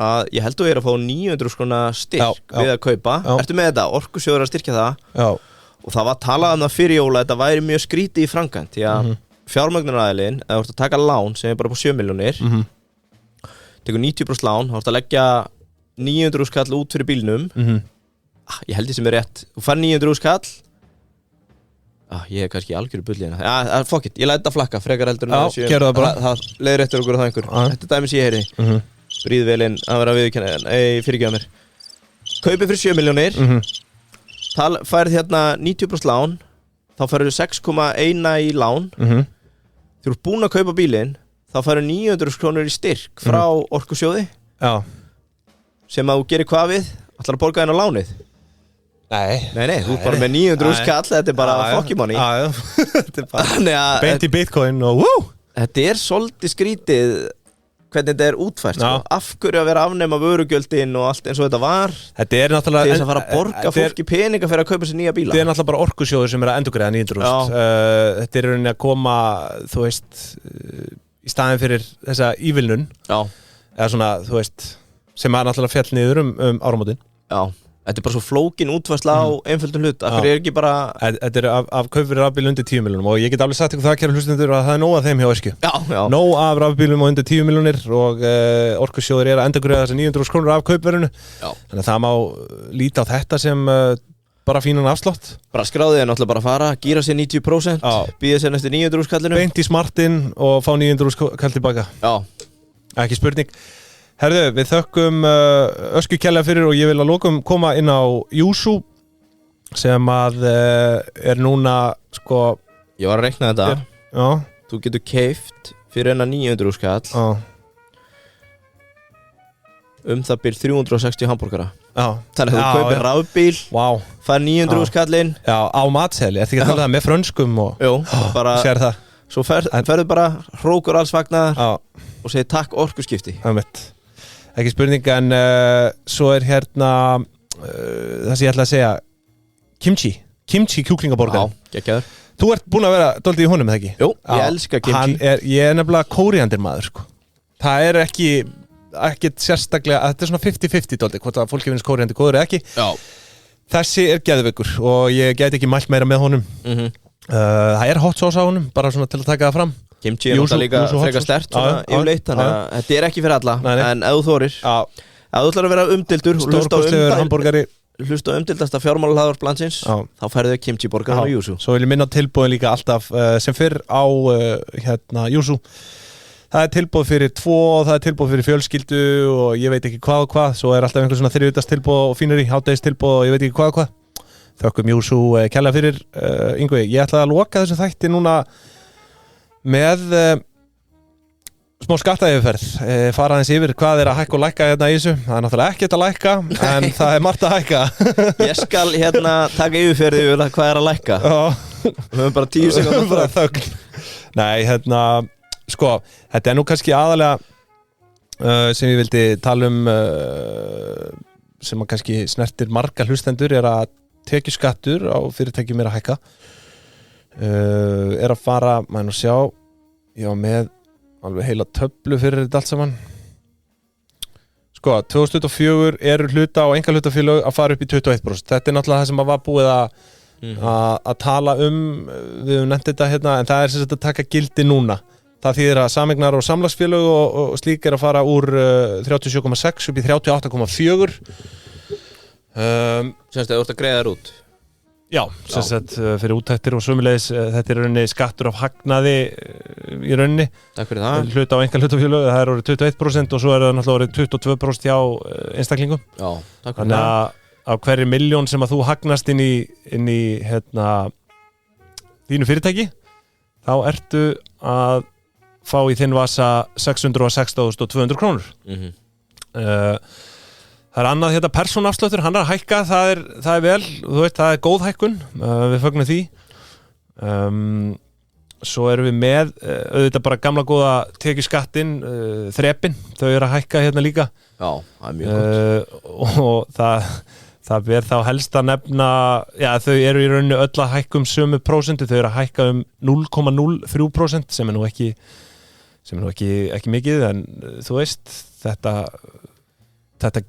[SPEAKER 2] að ég held að ég að fá 900 skrona styrk við að kaupa. Ertu með þetta? Orkusjóður að styrkja það.
[SPEAKER 1] Já.
[SPEAKER 2] Og það var talað um það fyrir jóla, þetta væri mjög skrítið í framkvæmd, því að fjármögnunaraðilinn, eða þú ert að taka lán sem er bara på 7 milljónir, tekur 90% lán, þá ert að leggja 900 skall út fyrir bílnum. Ég held því sem er rétt. Þú fær 900 skall. Ég hef kannski algjöru bulli hérna. Fuck it, ég læt þetta flakka, frekar heldur en það leiðir eftir okkur og það einhver. Þetta er dæmi sem ég heyri. Bríðvelin að vera viðurkenna, fyrirgefa mér. Kaupið fyrir 7 milljónir. Færið hérna 90% lán, þá færið 6,1 í lán. Þegar þú ert búin að kaupa bílinn, þá færið 900 krónur í styrk frá Orkusjóði. Já. Sem að þú gerir hvað við, ætlar að borga henn á lánið. Nei, þú ert bara með 900 skall, þetta er bara fuck money.
[SPEAKER 1] Þetta er bara beint í bitcoin og woo!
[SPEAKER 2] Þetta er svolítið skrítið hvernig þetta er útfært, sko. Af hverju að vera afnema vörugjöldin og allt eins og þetta var.
[SPEAKER 1] Þetta er náttúrulega
[SPEAKER 2] til þess að fara að borga fólki peninga fyrir að kaupa sér nýja bíla.
[SPEAKER 1] Þetta er náttúrulega bara Orkusjóður sem er að endurgreiða 900. Þetta er rauninni að koma, þú veist, í staðin fyrir þessa ívilnun. Eða svona, þú veist, sem er náttúrulega fjall niður áramótin. Já. Þetta er bara svo flókin útfærsla á einföldum hlut. Akkur er ekki bara... Þetta er af kaupir rafbíl undir 10 milljónum og ég get alveg sagt ykkur það, kæru hlustendur, að það er nóg af þeim hjá Öskju. Nóg af rafbílum undir 10 milljónir og Orkusjóður er að endurgreiða þessar 900 krónur af kaupverðinu. Þannig að það má líta á þetta sem bara fínan afslátt. Bara skráðið er náttúrulega bara að fara, gíra sér 90%, býða sér næstu 900 skallinu. Beint í smartinn og fá 900 skall tilbaka. Ekki spurning. Herðu, við þökkum Öskju kærlega fyrir og ég vil að lokum koma inn á Yuzu sem að er núna, sko... Ég var að reikna þetta. Þú getur keypt fyrir hennar 900 skall það bil 360 hambúrgara. Þannig að þú kaupir rafbíl, fær 900 skallinn. Já, á matseli, ertu ekki að tala það með frönskum og... Jú, bara... Sér það. Svo ferðu bara hrókur alls vagnar og segir takk Orkuskipti. Ekki spurning, en svo er hérna það sem ég ætla að segja Kimchi kjúklingaborgar. Geggjaður. Þú ert búin að vera dálítið í honum, eða ekki? Jú, ég elska kimchi. Ég er nefnilega kóríandir maður, sko. Það er ekki sérstaklega, þetta er svona 50-50 dálítið, hvort að fólki finnst kóríandir góður eða ekki. Þessi er geðveikur og ég gæti ekki mælt meira með honum. Það er hot sauce á honum, bara svona til að taka það fram. Kimchi er náttúrulega líka frekar sterkt svona yfirleitt, þannig að þetta er ekki fyrir alla. En ef þú þorir, ef þú ætlar að vera umdeildur og hlusta á umdeildasta fjármálahlaðvarp landsins, þá færðu þau kimchi borgar á Yuzu. Svo vil ég minna á tilboðin líka alltaf sem fyrr á Yuzu. Það er tilboð fyrir 2, það er tilboð fyrir fjölskyldu og ég veit ekki hvað og hvað. Svo er alltaf einhver svona þriðjudagstilboð og fínari hádegistilboð og ég veit ekki hvað og hvað. Þökkum Yuzu kærlega fyrir. Yngvi, ég ætla að loka þessu þætti núna með smá skattayfirferð, fara aðeins yfir hvað er að hækka og lækka hérna í þessu. Það er náttúrulega ekkert að lækka, en það er margt að hækka. Ég skal hérna taka yfirferði yfir hvað er að lækka. Við höfum bara 10 sekúndur frá þögn. Nei, hérna, sko, þetta er nú kannski aðalega sem ég vildi tala sem að kannski snertir marga hlustendur er að tekjuskattur á fyrirtækjum er að hækka. Er að fara, maður nú sjá, ég var með alveg heila töflu fyrir þetta allt saman. Sko, 2024 eru hluta og einkahlutafélög að fara upp í 21%. Þetta er náttúrulega það sem var búið að tala við höfum nefnt þetta hérna, en það er sem sagt að taka gildi núna. Það þýðir að sameignar og samlagsfélög og slík er að fara úr 37,6 upp í 38,4. Semst að þú ert að greiða þær út? Já, sem sagt fyrir úttektir og sömulegis þetta er rauninni skattur af hagnaði í rauninni. Takk fyrir það. Hluta á einkahlutafélög, það er orðið 21% og svo er það náttúrulega orðið 22% hjá einstaklingum. Já, takk fyrir það. Þannig að á hverju milljón sem að þú hagnast inn í hérna þínu fyrirtæki, þá ertu að fá í þinn vasa 616.200 krónur. Það er annað hérna persónuafsláttur, hann er að hækka, það er vel, þú veist, það er góð hækkun, við fögnum því. Svo erum við með, auðvitað bara gamla góða tekjuskattinn, þrepin, þau eru að hækka hérna líka. Já, það er mjög gott. Og það ber þá helst að nefna, já þau eru í rauninni öll að hækka sömu prósentu, þau eru að hækka 0,03% sem er nú ekki mikið, en þú veist, þetta... þetta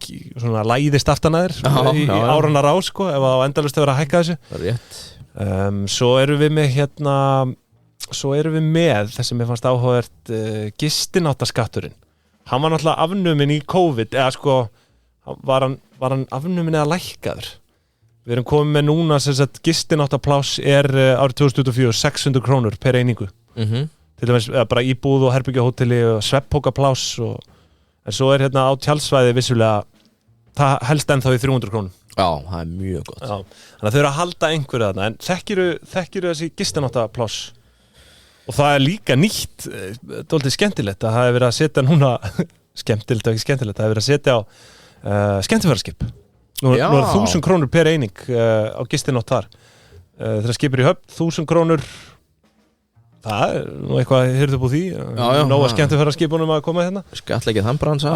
[SPEAKER 1] svona læðist aftan að þér í áranna rás sko, ef það á endalaust að vera að hækka þessu.
[SPEAKER 2] Það er rétt.
[SPEAKER 1] Svo erum við með þess sem ég fannst áhugavert gistináttaskatturinn. Hann var náttúrulega afnuminn í COVID, eða sko var hann afnuminn eða lækkaður. Við erum komið með núna sem sagt gistináttapláss árið 2024 600 krónur per einingu. Til dæmis bara íbúð og herbergjahóteli og svefnpókapláss en svo hérna á tjaldsvæði vissulega það helst ennþá í 300 krónum.
[SPEAKER 2] Já, það er mjög gott.
[SPEAKER 1] Já, þannig að þau eru að halda einhverju þarna, en þekkirðu þessi gistináttapláss og það er líka nýtt, dálítið skemmtilegt að það hefur verið að setja núna skemmtilegt og ekki skemmtilegt, það hefur verið að setja á skemmtiferðarskip. Nú er 1000 krónur per eining á gistinátt þar. Þegar skipur í höfn 1000 krónur. Það er nú eitthvað hýrðu upp úr því. Nóga skemmtiferðarskipunum að koma hérna.
[SPEAKER 2] Skattleggið þann bransa.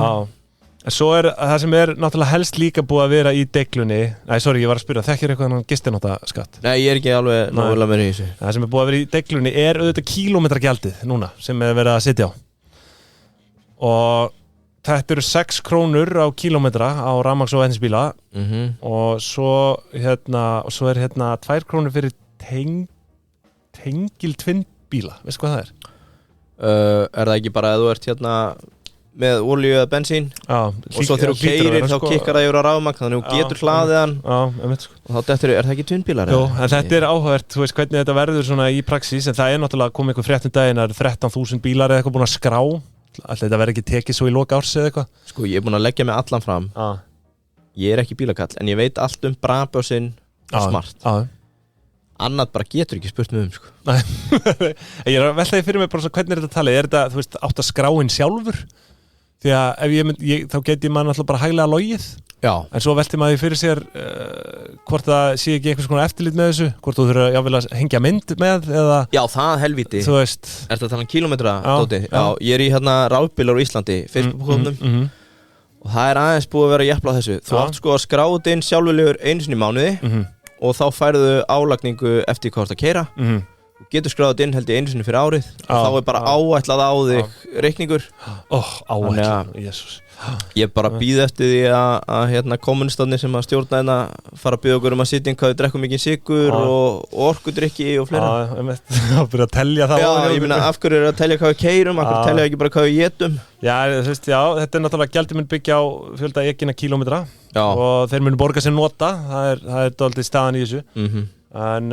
[SPEAKER 1] En svo það sem náttúrulega helst líka búið að vera í deiglunni. Nei, sorry, ég var að spyrja, þekkir eitthvað annan gistináttaskatt?
[SPEAKER 2] Nei, ég er ekki alveg náðulega með í þessu.
[SPEAKER 1] Það sem búið að vera í deiglunni auðvitað kílómetragjaldið núna sem verið að sitja á. Og þetta eru 6 krónur á kílómetra á rafmagns- og vetnisbíla og svo er 2 krónur fyrir tengiltvinnbíla, veistu hvað það er?
[SPEAKER 2] Er það ekki bara að þú ert hérna með olíu eða bensín og svo þegar þú keyrir þá kikkar það yfir á rafmagn þannig að þú getur hlaðið hann og þá dettur, er það ekki tvinnbílar?
[SPEAKER 1] Jú, en þetta er áhugavert, þú veist hvernig þetta verður svona í praxís, en það er náttúrulega komið einhver frétt daginn að 13.000 bílar eða eitthvað búin að skrá. Alltaf þetta verður ekki tekið svo í loka árs eða eitthvað? Sko,
[SPEAKER 2] ég er búin að leggja mig allan fram. Ég er ekki bílakall, en ég veit allt Brabusinn og Smart. Annað bara getur ekki spurt mig sko.
[SPEAKER 1] Nei, ég er að velta því fyrir mig bara svo, hvernig er þetta talið? Er þetta, þú veist, átt að skráinn sjálfur? Því að ef þá geti maður alltaf bara hæglega logið. Já. En svo velti maður fyrir sér hvort það sé ekki einhvers konar eftirlit með þessu, hvort þú þurfa jáfnvel að hengja mynd með eða... Já, það helvíti. Þú veist... Er þetta að tala kílómetra, Dóti? Já, ég er í hérna rafbílar á Íslandi, Facebook-hófnum og það er aðeins búið að vera að jepla á þessu. Þú átt sko að skráða inn sjálfurlegur einu sinni í mánuði og þá færðu álagningu eftir hvað þú ert að keyra. Þú getur skráðið inn held ég einu sinni fyrir árið og þá er bara áætlað á þig reikningur. Áætlað, Jesús. Ég bara býð eftir því að hérna kommunistarnir sem að stjórna hérna fara að býða okkur að sitja inn hvað við drekkum mikið sykur og orkudrykki og fleira. Það byrja að telja það.
[SPEAKER 2] Já, ég meina af hverju að telja hvað við keyrum, af hverju telja ekki bara hvað við étum.
[SPEAKER 1] Já, þú veist, þetta er náttúrulega gjaldið mun byggja á fjölda ekina kílómetra og þeir munu borga sér nota, það er dálítið staðan í þessu. En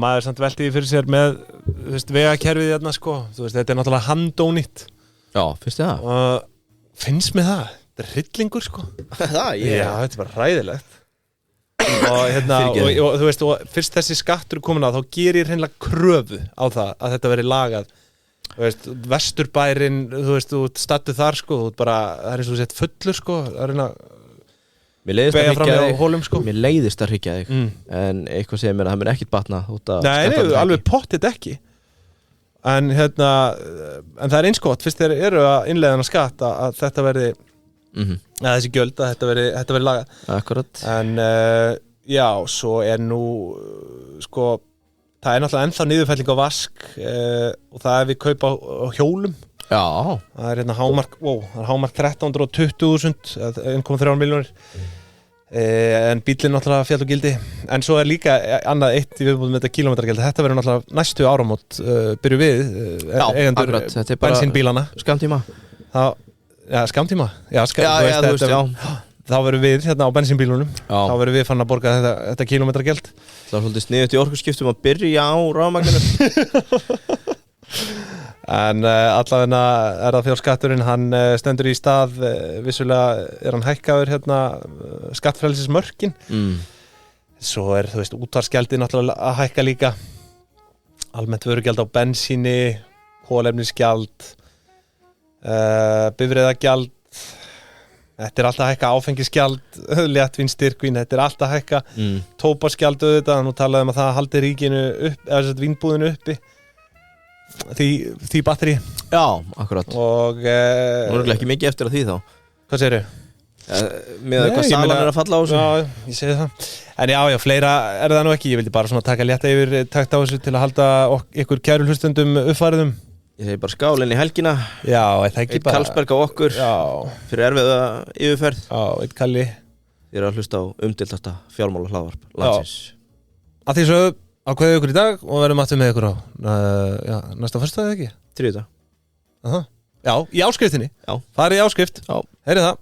[SPEAKER 1] maður samt velti fyrir sér með vegakerfið hérna sko, þetta er náttúrulega handónýtt. Já, finnst þið það? Finnst mér það? Þetta er hryllingur sko. Það? Já, þetta er bara hræðilegt. og þú veist, og fyrst þessi skattur komin á þá gerir ég hreinlega kröfu á það að þetta veri lagað. Þú veist, Vesturbærin, þú veist, þú stattu þar sko, þú bara, það er eins og þú sett fullur sko, það er hérna
[SPEAKER 2] Mér leiðist að hryggja þig en eitthvað segir mér að það mér ekkert batna.
[SPEAKER 1] Nei, alveg pottit ekki. En það er eins gott fyrst þeir eru að innleiða hana skatt að þetta verði að þessi gjöld að þetta verði lagað.
[SPEAKER 2] Akkurat.
[SPEAKER 1] En já, svo er nú sko, það er náttúrulega ennþá niðurfelling á vask og það er við kaupa á hjólum.
[SPEAKER 2] Já.
[SPEAKER 1] Það er hámark 1320.000, 1,3 milljónir. En bíllinn náttúrulega fjall og gildi. En svo er líka annað eitt í viðbúðum með þetta kílómetragjaldi. Þetta verður náttúrulega næstu áramót byrju við eigendur bensínbílana.
[SPEAKER 2] Skamtíma.
[SPEAKER 1] Skamtíma? Já,
[SPEAKER 2] þú veist, já.
[SPEAKER 1] Þá verðum við hérna á bensínbílunum. Þá verðum við fann að borga þetta kílómetragjald.
[SPEAKER 2] Það er svolítið sniðugt í orkuskiptum að byrja á rafmagninu.
[SPEAKER 1] En allavegna er það fjárskatturinn, hann stendur í stað, vissulega er hann hækkaður hérna skattfrelsismörkin. Svo er, þú veist, útvarpsgjaldið náttúrulega að hækka líka, almennt vörugjald á bensíni, kolefnisgjald, bifreiðagjald, þetta er alltaf að hækka, áfengisgjald, léttvínsstyrkvín, þetta er alltaf að hækka, tóbaksgjald auðvitað, nú talaðum að það haldi ríkinu upp, eða vínbúðinu uppi. Því batteri.
[SPEAKER 2] Já, akkurat.
[SPEAKER 1] Og
[SPEAKER 2] nú er ekki mikið eftir að því þá.
[SPEAKER 1] Hvað segirðu?
[SPEAKER 2] Með hvað salan er að falla á þessu.
[SPEAKER 1] Já, ég segi það. En já, fleira er það nú ekki. Ég vildi bara svona taka létta yfir takt á þessu til að halda ykkur kæru hlustendum uppfæriðum.
[SPEAKER 2] Ég segi bara skálinn í helgina.
[SPEAKER 1] Já, það ekki bara
[SPEAKER 2] Karlsberg á okkur.
[SPEAKER 1] Já.
[SPEAKER 2] Fyrir erfiða yfirferð.
[SPEAKER 1] Já, eitt kalli.
[SPEAKER 2] Þið eru að hlusta á umdeildasta fjármála hlaðvarp landsins.
[SPEAKER 1] Að því svo ákveðið ykkur í dag og verðum aftur með ykkur á næsta föstudag ekki?
[SPEAKER 2] 3.
[SPEAKER 1] Já, í áskriftinni.
[SPEAKER 2] Já.
[SPEAKER 1] Farið í áskrift.
[SPEAKER 2] Já.
[SPEAKER 1] Heyrið það.